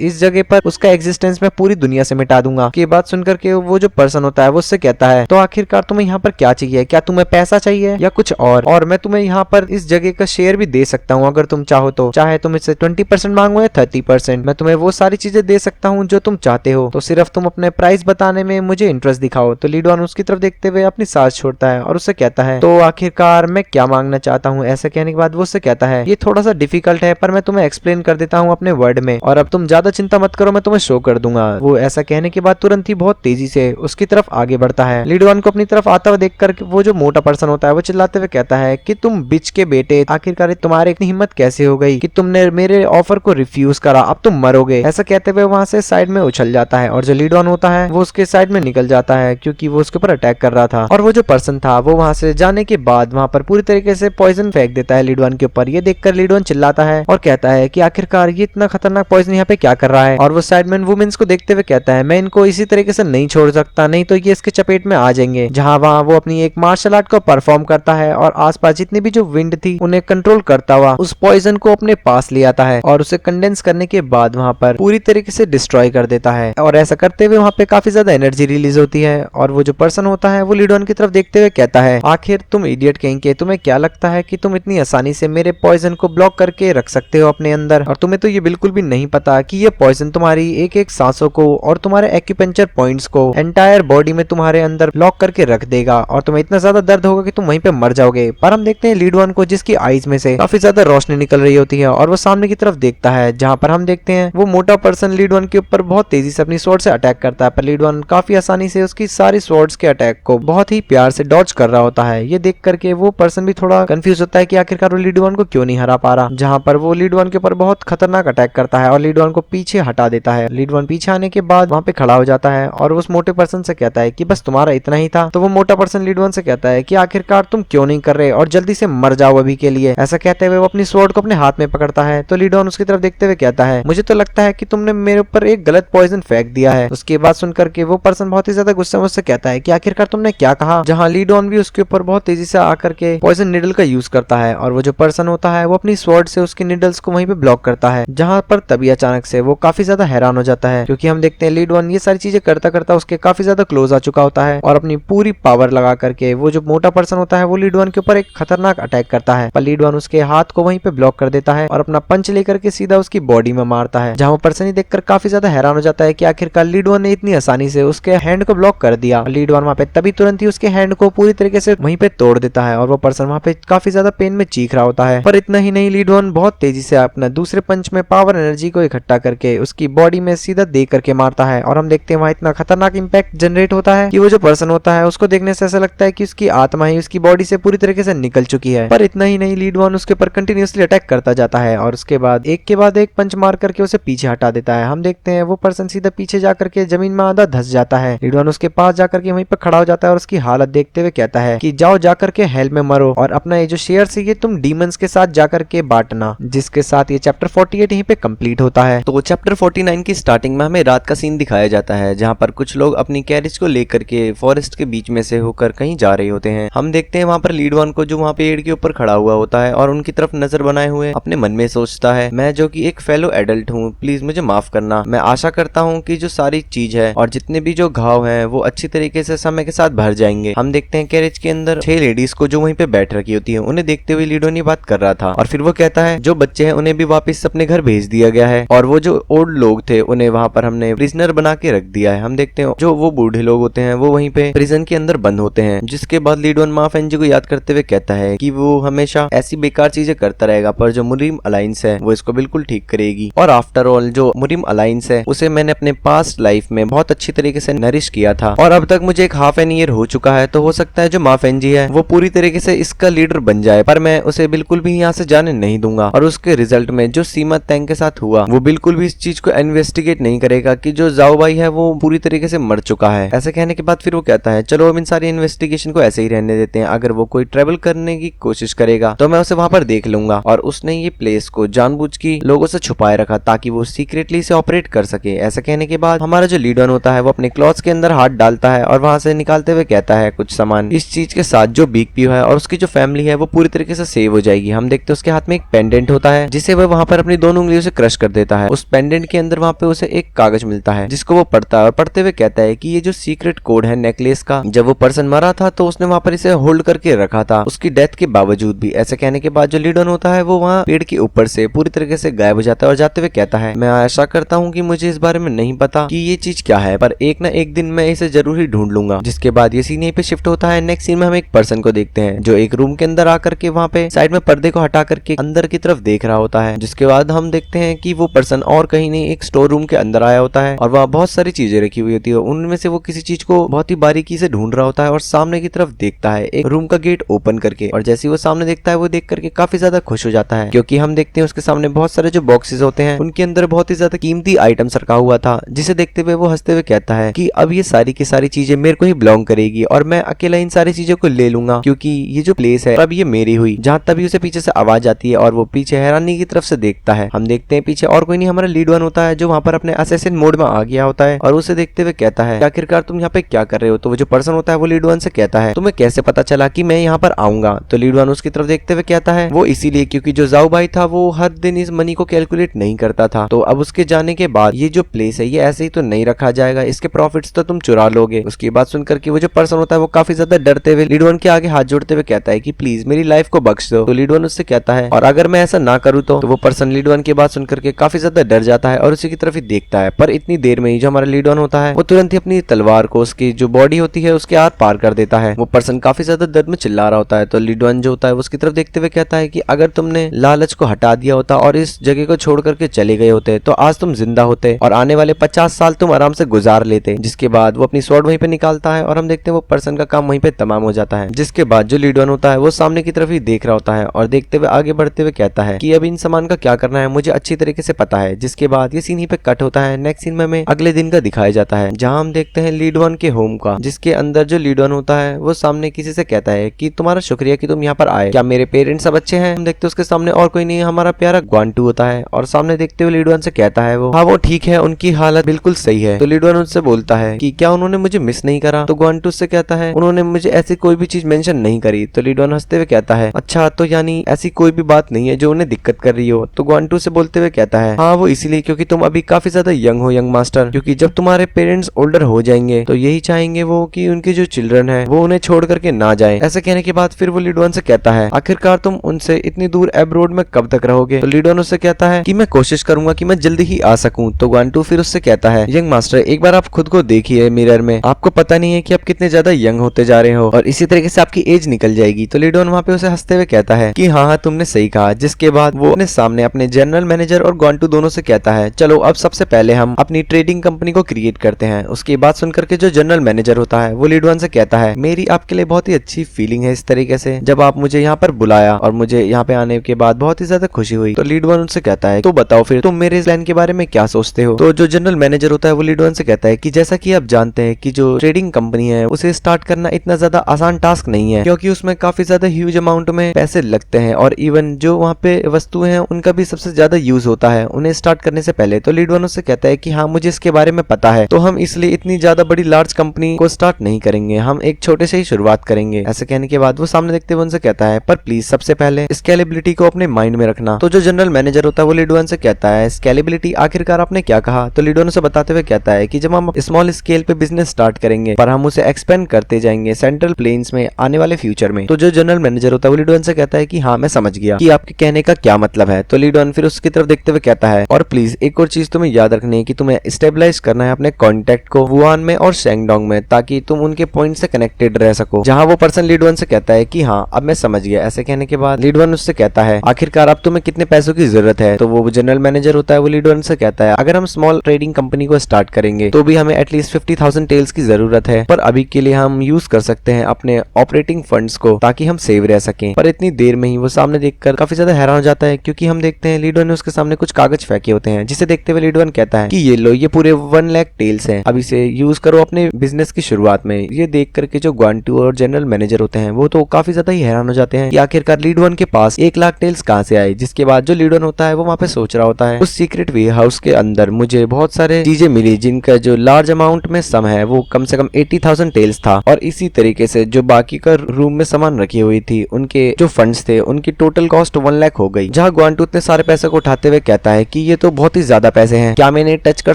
इस जगह पर उसका एग्जिस्टेंस मैं पूरी दुनिया से मिटा दूंगा। की बात सुनकर के वो जो पर्सन होता है वो उससे कहता है तो आखिरकार तुम्हें यहाँ पर क्या चाहिए, क्या तुम्हें पैसा चाहिए या कुछ और मैं तुम्हें यहाँ पर इस जगह का शेयर भी दे सकता हूँ अगर तुम चाहो तो, चाहे तुम इससे 20% मांगो या 30%, मैं तुम्हें वो सारी चीजें दे सकता हूँ जो तुम चाहते हो, तो सिर्फ तुम अपने प्राइस बताने में मुझे इंटरेस्ट दिखाओ। तो लीड वन उसकी तरफ देखते हुए अपनी सांस छोड़ता है और उससे कहता है तो आखिरकार मैं क्या मांगना चाहता हूँ। ऐसा कहने के बाद वो उससे कहता है ये थोड़ा सा डिफिकल्ट है पर मैं तुम्हें एक्सप्लेन कर देता हूँ अपने वर्ड में, और अब तुम ज्यादा चिंता मत करो, मैं तुम्हें शो कर दूंगा। वो ऐसा कहने के बाद तुरंत ही बहुत तेजी से उसकी तरफ आगे बढ़ता है। लीड वन को अपनी तरफ आता हुआ देखकर वो जो मोटा पर्सन होता है वो चिल्लाते हुए कहता है कि तुम बिच के बेटे, आखिरकार तुम्हारे इतनी हिम्मत कैसे हो गई कि तुमने मेरे ऑफर को रिफ्यूज करा, अब तुम मरोगे। ऐसा कहते हुए वहां से साइड में उछल जाता है और जो लीड वन होता है वो उसके साइड में निकल जाता है क्योंकि वो उसके ऊपर अटैक कर रहा था। और वो जो पर्सन था वो वहां से जाने के बाद वहां पर पूरी तरीके से पॉइजन फेंक देता है लीड वन के ऊपर। ये देखकर लीड वन चिल्लाता है और कहता है कि आखिरकार ये इतना खतरनाक पॉइजन यहाँ पे क्या कर रहा है। और वो साइडमैन वुमेन्स को देखते हुए कहता है मैं इनको इसी तरीके से नहीं छोड़ सकता, नहीं तो ये इसके चपेट में आ जाएंगे। जहां वहां वो अपनी एक मार्शल आर्ट को परफॉर्म करता है और आसपास जितनी भी जो विंड थी उन्हें कंट्रोल करता हुआ उस पॉइजन को अपने पास ले आता है और उसे कंडेंस करने के बाद वहां पर पूरी तरीके से डिस्ट्रॉय कर देता है। और ऐसा करते हुए वहां पे काफी ज्यादा एनर्जी रिलीज होती है और वो जो पर्सन होता है वो लीड वन की तरफ देखते हुए कहता है आखिर तुम इडियट कहीं के, तुम्हें क्या लगता है कि तुम इतनी आसानी से मेरे पॉइजन को ब्लॉक करके रख सकते हो अपने अंदर, और तुम्हें तो ये बिल्कुल भी नहीं पता कि ये पॉइजन तुम्हारी एक एक सांसों को और तुम्हारे एक्यूपेंचर पॉइंट्स को एंटायर बॉडी में तुम्हारे अंदर ब्लॉक करके रख देगा और तुम्हें इतना ज्यादा दर्द होगा कि तुम वहीं पे मर जाओगे। पर हम देखते हैं लीड वन को जिसकी आईज में से काफी ज्यादा रोशनी निकल रही होती है और वो सामने की तरफ देखता है जहां पर हम देखते हैं वो मोटा पर्सन लीड वन के ऊपर बहुत तेजी से अपनी स्वॉर्ड से अटैक करता है, पर लीड वन काफी आसानी से उसकी सारी स्वॉर्ड्स के अटैक को बहुत ही प्यार से डॉज कर रहा होता है। ये देख करके वो पर्सन भी थोड़ा कंफ्यूज होता है कि आखिरकार वो लीड वन को क्यों नहीं हरा पा रहा, जहां पर वो लीड वन के ऊपर बहुत खतरनाक अटैक करता है और लीड वन को पीछे हटा देता है। लीड वन पीछे आने के बाद वहां पे खड़ा हो जाता है और उस मोटे पर्सन से कहता है कि बस तुम्हारा इतना ही था। तो वो मोटा पर्सन लीड वन से कहता है कि आखिरकार तुम क्यों नहीं कर रहे और जल्दी से मर जाओ अभी के लिए। ऐसा कहते हुए वो अपनी स्वॉर्ड को अपने हाथ में पकड़ता है। तो लीड वन उसकी तरफ देखते हुए कहता है मुझे तो लगता है कि तुमने मेरे ऊपर एक गलत पॉइजन फेंक दिया है। उसके बाद सुनकर के वो पर्सन बहुत ही ज्यादा गुस्से में उससे कहता है कि आखिरकार तुमने क्या कहा, जहां लीड वन भी उसके ऊपर बहुत तेजी से आकर के पॉइजन निडल का यूज करता है और वो जो पर्सन होता है वो अपनी स्वॉर्ड से उसके निडल्स को वहीं पे ब्लॉक करता है। जहां पर तभी अचानक से वो काफी ज्यादा हैरान हो जाता है क्योंकि हम देखते हैं लीड वन ये सारी चीजें करता करता उसके काफी ज्यादा क्लोज आ चुका होता है और अपनी पूरी पावर लगा करके वो जो मोटा पर्सन होता है वो लीड वन के ऊपर एक खतरनाक अटैक करता है, पर लीड वन उसके हाथ को वहीं पे ब्लॉक कर देता है और अपना पंच लेकर के सीधा उसकी बॉडी में मारता है। जहां वो पर्सन ही देखकर काफी ज्यादा हैरान हो जाता है कि आखिरकार लीड वन ने इतनी आसानी से उसके हैंड को ब्लॉक कर दिया। लीड वन वहां पे तभी तुरंत ही उसके हैंड को पूरी तरीके से वहीं पे तोड़ देता है और वो पर्सन वहां पे काफी ज्यादा पेन में चीख रहा होता है। पर इतना ही नहीं, लीड वन बहुत तेजी से अपना दूसरे पंच में पावर एनर्जी को इकट्ठा करके उसकी बॉडी में सीधा दे करके मारता है और हम देखते हैं वहां इतना खतरनाक इंपैक्ट जनरेट होता है कि वो जो पर्सन होता है उसको देखने से ऐसा लगता है कि उसकी आत्मा ही उसकी बॉडी से पूरी तरीके से निकल चुकी है। पर इतना ही नहीं, लीड वन उसके ऊपर कंटिन्यूअसली अटैक करता जाता है और उसके बाद एक के बाद एक पंच मार करके उसे पीछे हटा देता है। हम देखते हैं वो पर्सन सीधा पीछे जाकर के जमीन में आधा धस जाता है। लीड वन उसके पास जाकर के वहीं पर खड़ा हो जाता है और उसकी हालत देखते हुए कहता है कि जाओ जाकर के हेल में मरो और अपना ये जो शेयर है ये तुम डीमंस के साथ जाकर के बांटना। जिसके साथ ये चैप्टर 48 यहीं पे कंप्लीट होता है। तो चैप्टर 49 की स्टार्टिंग में हमें रात का सीन दिखाया जाता है जहां पर कुछ लोग अपनी कैरेज को लेकर के फॉरेस्ट के बीच में से होकर कहीं जा रहे होते हैं। हम देखते हैं वहां पर लीड वन को जो वहां पेड़ के ऊपर खड़ा हुआ होता है और उनकी तरफ नजर बनाए हुए अपने मन में सोचता है मैं जो कि एक फेलो एडल्ट हूँ, प्लीज मुझे माफ करना। मैं आशा करता हूँ कि जो सारी चीज है और जितने भी जो घाव हैं वो अच्छी तरीके से समय के साथ भर जाएंगे। हम देखते हैं कैरेज के अंदर 6 लेडीज को जो वहीं पे बैठ रखी होती है उन्हें देखते हुए लीड वन ये बात कर रहा था और फिर वो कहता है जो बच्चे हैं उन्हें भी वापस अपने घर भेज दिया गया है और वो जो ओल्ड लोग थे उन्हें वहां पर हमने प्रिजनर बना के रख दिया है। हम देखते हैं जो वो बूढ़े लोग होते हैं वो वहीं पे प्रिजन के अंदर बंद होते हैं। जिसके बाद लीड वन माँ फेंजी को याद करते हुए कहता है कि वो हमेशा ऐसी बेकार चीजें करता रहेगा पर जो मुरिम अलायंस है वो इसको बिल्कुल ठीक करेगी। और आफ्टर ऑल जो मुरिम अलायंस है उसे मैंने अपने पास्ट लाइफ में बहुत अच्छी तरीके से नरिश किया था और अब तक मुझे एक हाफ एन ईयर हो चुका है, तो हो सकता है जो माँ फेंजी है वो पूरी तरीके से इसका लीडर बन जाए, पर मैं उसे बिल्कुल भी यहाँ से जाने नहीं दूंगा। और उसके रिजल्ट में जो सीमा तैंग के साथ हुआ वो बिल्कुल भी इस चीज को इन्वेस्टिगेट नहीं करेगा कि जो जाओ भाई है वो पूरी तरीके से मर चुका है। ऐसे कहने के बाद फिर वो कहता है चलो अब इन सारी इन्वेस्टिगेशन को ऐसे ही रहने देते हैं, अगर वो कोई ट्रेवल करने की कोशिश करेगा तो मैं उसे वहां पर देख लूंगा। और उसने ये प्लेस को जानबूझ के लोगों से छुपाए रखा ताकि वो सीक्रेटली से ऑपरेट कर सके। ऐसा कहने के बाद हमारा जो लीड वन होता है वो अपने क्लॉथ्स के अंदर हाथ डालता है और वहां से निकालते हुए कहता है कुछ सामान, इस चीज के साथ जो बीक पी है और उसकी जो फैमिली है वो पूरी तरीके से सेव हो जाएगी। जाएगी। हम देखते हैं उसके हाथ में एक पेंडेंट होता है जिसे वह वहां पर अपनी दोनों उंगलियों से क्रश कर देता है। उस पेंडेंट के अंदर वहां पे उसे एक कागज मिलता है जिसको वो पढ़ता है और पढ़ते हुए कहता है कि ये जो सीक्रेट कोड है नेकलेस का, जब वो पर्सन मरा था तो उसने वहां पर इसे होल्ड करके रखा था उसकी डेथ के बावजूद भी। ऐसे कहने के बाद जो लीड वन होता है वो वहाँ पेड़ के ऊपर से पूरी तरीके से गायब हो जाता है और जाते हुए कहता है, मैं आशा करता हूँ कि मुझे इस बारे में नहीं पता कि ये चीज क्या है, पर एक ना एक दिन मैं इसे जरूर ही ढूंढ लूंगा। जिसके बाद ये सीन यहीं पे शिफ्ट होता है। नेक्स्ट सीन में हम एक पर्सन को देखते हैं जो एक रूम के अंदर आकर के वहाँ पे साइड में पर्दे को हटा करके अंदर की तरफ देख रहा होता है। जिसके बाद हम देखते हैं कि वो पर्सन और कहीं नहीं एक स्टोर रूम के अंदर आया होता है और वहाँ बहुत सारी चीजें रखी हुई होती है। उनमें से वो किसी चीज को बहुत ही बारीकी से ढूंढ रहा होता है और सामने की तरफ देखता है एक रूम का गेट ओपन करके, और जैसे ही वो सामने देखता है वो देख करके काफी ज्यादा खुश हो जाता है क्योंकि हम देखते हैं उसके सामने बहुत सारे जो बॉक्सेस होते हैं उनके अंदर बहुत ही ज्यादा कीमती आइटम्स रखा हुआ था। जिसे देखते हुए वो हंसते हुए कहता है कि अब ये सारी की सारी चीजें मेरे को ही बिलोंग करेगी और मैं अकेला इन सारी चीजों को ले लूंगा क्योंकि ये जो प्लेस है अब ये मेरी हुई। जहां तभी उसे पीछे से आवाज आती है और वो पीछे हैरानी की तरफ से देखता है। हम देखते हैं पीछे और कोई नहीं हमारा लीड वन होता है जो वहां पर अपने असैसिन मोड में आ गया होता है और उसे देखते हुए कहता है, आखिरकार तुम यहाँ पे क्या कर रहे हो? तो वो जो पर्सन होता है वो लीड वन से कहता है, तुम्हें कैसे पता चला कि मैं यहाँ पर आऊंगा? तो लीड वन उसकी तरफ देखते हुए कहता है, वो इसीलिए क्योंकि जो जाओ भाई था वो हर दिन इस मनी को कैलकुलेट नहीं करता था, तो अब उसके जाने के बाद ये जो प्लेस है ये ऐसे ही तो नहीं रखा जाएगा, इसके प्रॉफिट्स तो तुम चुरा लोगे। उसकी बात सुनकर के वो जो पर्सन होता है वो काफी ज्यादा डरते हुए लीड वन के आगे हाथ जोड़ते हुए कहता है कि प्लीज मेरी लाइफ को बख्श दो। तो लीड वन उससे कहता है, और अगर मैं ऐसा ना करूँ तो वो पर्सन लीड वन की बात सुनकर के काफी ज्यादा डर जाता है और उसी की तरफ ही देखता है। पर इतनी देर में ही जो हमारा लीड वन होता है वो तुरंत ही अपनी तलवार को उसकी जो बॉडी होती है उसके आर पार कर देता है। वो पर्सन काफी ज्यादा दर्द में चिल्ला रहा होता है। तो लीड वन जो होता है उसकी तरफ देखते हुए कहता है कि अगर तुमने लालच को हटा दिया होता और इस जगह को छोड़ करके चले गए होते तो आज तुम जिंदा होते और आने वाले 50 साल तुम आराम से गुजार लेते। जिसके बाद वो अपनी स्वॉर्ड वहीं पे निकालता है और हम देखते हैं वो पर्सन का काम वहीं पे तमाम हो जाता है। जिसके बाद जो लीड वन होता है वो सामने की तरफ ही देख रहा होता है और देखते हुए आगे बढ़ते हुए कहता है कि अब इन सामान का क्या करना है मुझे अच्छी तरीके से पता है। जिसके बाद ये सीन ही पे कट होता है। नेक्स्ट सीन में हमें अगले दिन का दिखाया जाता है जहां हम देखते हैं लीड वन के होम का, जिसके अंदर जो लीड वन होता है वो सामने किसी से कहता है कि तुम्हारा शुक्रिया कि तुम यहाँ पर आए, क्या मेरे पेरेंट्स सब अच्छे हैं? हम देखते हैं उसके सामने और कोई नहीं हमारा प्यारा ग्वांटू होता है और सामने देखते हुए लीड वन से कहता है वो, हाँ वो ठीक है, उनकी हालत बिल्कुल सही है। तो लीड वन उससे बोलता है कि क्या उन्होंने मुझे मिस नहीं करा? तो ग्वांटू उससे कहता है उन्होंने मुझे ऐसी कोई भी चीज मेंशन नहीं करी। तो लीड वन हंसते हुए कहता है, अच्छा तो यानी ऐसी कोई भी बात नहीं है जो उन्हें दिक्कत कर रही हो? तो ग्वांटू से बोलते हुए कहता है, हाँ वो इसीलिए क्योंकि तुम अभी काफी ज्यादा यंग हो यंग मास्टर, क्योंकि जब तुम्हारे पेरेंट्स ओल्डर हो जाएंगे तो यही चाहेंगे वो कि उनके जो चिल्ड्रन है वो उन्हें छोड़ करके ना जाए। ऐसे कहने के बाद फिर वो लीड वन से कहता है, आखिरकार तुम उनसे इतनी दूर एब्रोड में कब तक रहोगे? तो लीड वन उससे कहता है कि मैं कोशिश करूंगा कि मैं जल्दी ही आ सकूं। तो ग्वांटू फिर उससे कहता है, यंग मास्टर एक बार आप खुद को देखिए मिरर में, आपको पता नहीं है कि आप कितने ज्यादा यंग होते जा रहे हो और इसी तरीके से आपकी एज निकल जाएगी। तो लीड वन वहाँ पे उसे हंसते हुए कहता है कि हाँ हाँ तुमने सही कहा। जिसके बाद वो अपने सामने अपने जनरल मैनेजर और ग्वांटू दोनों से कहता है, चलो अब सबसे पहले हम अपनी ट्रेडिंग कंपनी को क्रिएट करते हैं। उसकी बात सुनकर के जो जनरल मैनेजर होता है वो लीड वन से कहता है, मेरी आपके लिए बहुत ही अच्छी फीलिंग है इस तरीके से जब आप मुझे यहाँ पर बुलाया और मुझे यहाँ पे आने के बाद बहुत ही ज्यादा खुशी हुई। तो लीड वन उनसे कहता है, तो बताओ फिर तुम मेरे इस प्लान के बारे में क्या सोचते हो? तो जो जनरल मैनेजर होता है वो लीड वन से कहता है कि जैसा कि आप जानते हैं कि जो ट्रेडिंग कंपनी है उसे स्टार्ट करना इतना ज्यादा आसान टास्क नहीं है क्योंकि उसमें काफी ज्यादा ह्यूज अमाउंट में पैसे लगते हैं और इवन जो वहाँ पे वस्तुएं हैं उनका भी सबसे ज्यादा यूज होता है उन्हें स्टार्ट करने से पहले। तो लीड वन उससे कहता है कि हाँ मुझे इसके बारे में पता है, तो हम इसलिए इतनी ज्यादा बड़ी लार्ज कंपनी को स्टार्ट नहीं करेंगे, हम एक छोटे से ही शुरुआत करेंगे। ऐसे कहने के बाद वो सामने देखते हुए उनसे कहता है, पर प्लीज सबसे पहले स्केलेबिलिटी को अपने माइंड में रखना। तो जो जनरल मैनेजर होता है वो लीड वन से कहता है, स्केलेबिलिटी आखिरकार आपने क्या कहा? तो लीड वन उसे बताते हुए कहता है कि जब हम स्मॉल स्केल पे बिजनेस स्टार्ट करेंगे पर हम उसे एक्सपेंड करते जाएंगे सेंट्रल प्लेन्स में आने वाले फ्यूचर में। तो जो जनरल मैनेजर होता है वो लीड वन से कहता है कि हाँ मैं समझ गया कि आपके कहने का क्या मतलब है। तो लीड वन फिर उसकी तरफ देखते हुए कहता है, और प्लीज एक और चीज तुम्हें याद रखनी है कि तुम्हें स्टेबलाइज करना है अपने कॉन्टेक्ट को वुहान में और शेंगडोंग में ताकि तुम उनके पॉइंट से कनेक्टेड रह सको। जहां वो पर्सन लीड वन से कहता है कि हाँ अब मैं समझ गया। ऐसे कहने के बाद लीड वन उससे कहता है, आखिरकार अब तुम्हें कितने पैसों की जरूरत है? तो वो जनरल मैनेजर होता है वो लीड वन से कहता है, अगर हम स्मॉल ट्रेडिंग कंपनी को स्टार्ट करेंगे तो भी हमें एटलीस्ट 50,000 टेल्स की जरूरत है, पर अभी के लिए हम यूज कर सकते हैं अपने ऑपरेटिंग फंड्स को ताकि हम सेव रह सकें। पर इतनी देर में ही वो सामने देखकर काफी ज्यादा हैरान हो जाता है क्योंकि हम देखते हैं लीड वन ने उसके सामने कुछ कागज फेंके होते हैं, जिसे देखते हुए लीड वन कहता है कि ये लो, ये पूरे 1 लाख टेल्स हैं, अब इसे यूज करो अपने बिजनेस की शुरुआत में। ये देख करके जो ग्वांटू और जनरल मैनेजर होते हैं वो तो काफी ज्यादा ही हैरान हो जाते हैं कि आखिरकार लीड वन के पास 1 लाख टेल्स कहाँ से आए। जिसके बाद जो लीड वन होता है वो वहाँ पे सोच रहा होता है, उस सीक्रेट वे हाउस के अंदर मुझे बहुत सारे चीजें मिली जिनका जो लार्ज अमाउंट में सम है वो कम से कम 80,000 टेल्स था, और इसी तरीके से जो बाकी का रूम में सामान रखी हुई थी उनके जो फंड्स थे थे उनकी टोटल कॉस्ट 1 लाख हो गई। जहाँ ग्वांटू इतने सारे पैसे को उठाते हुए कहता है कि ये तो बहुत ही ज्यादा पैसे हैं, क्या मैं इन्हें टच कर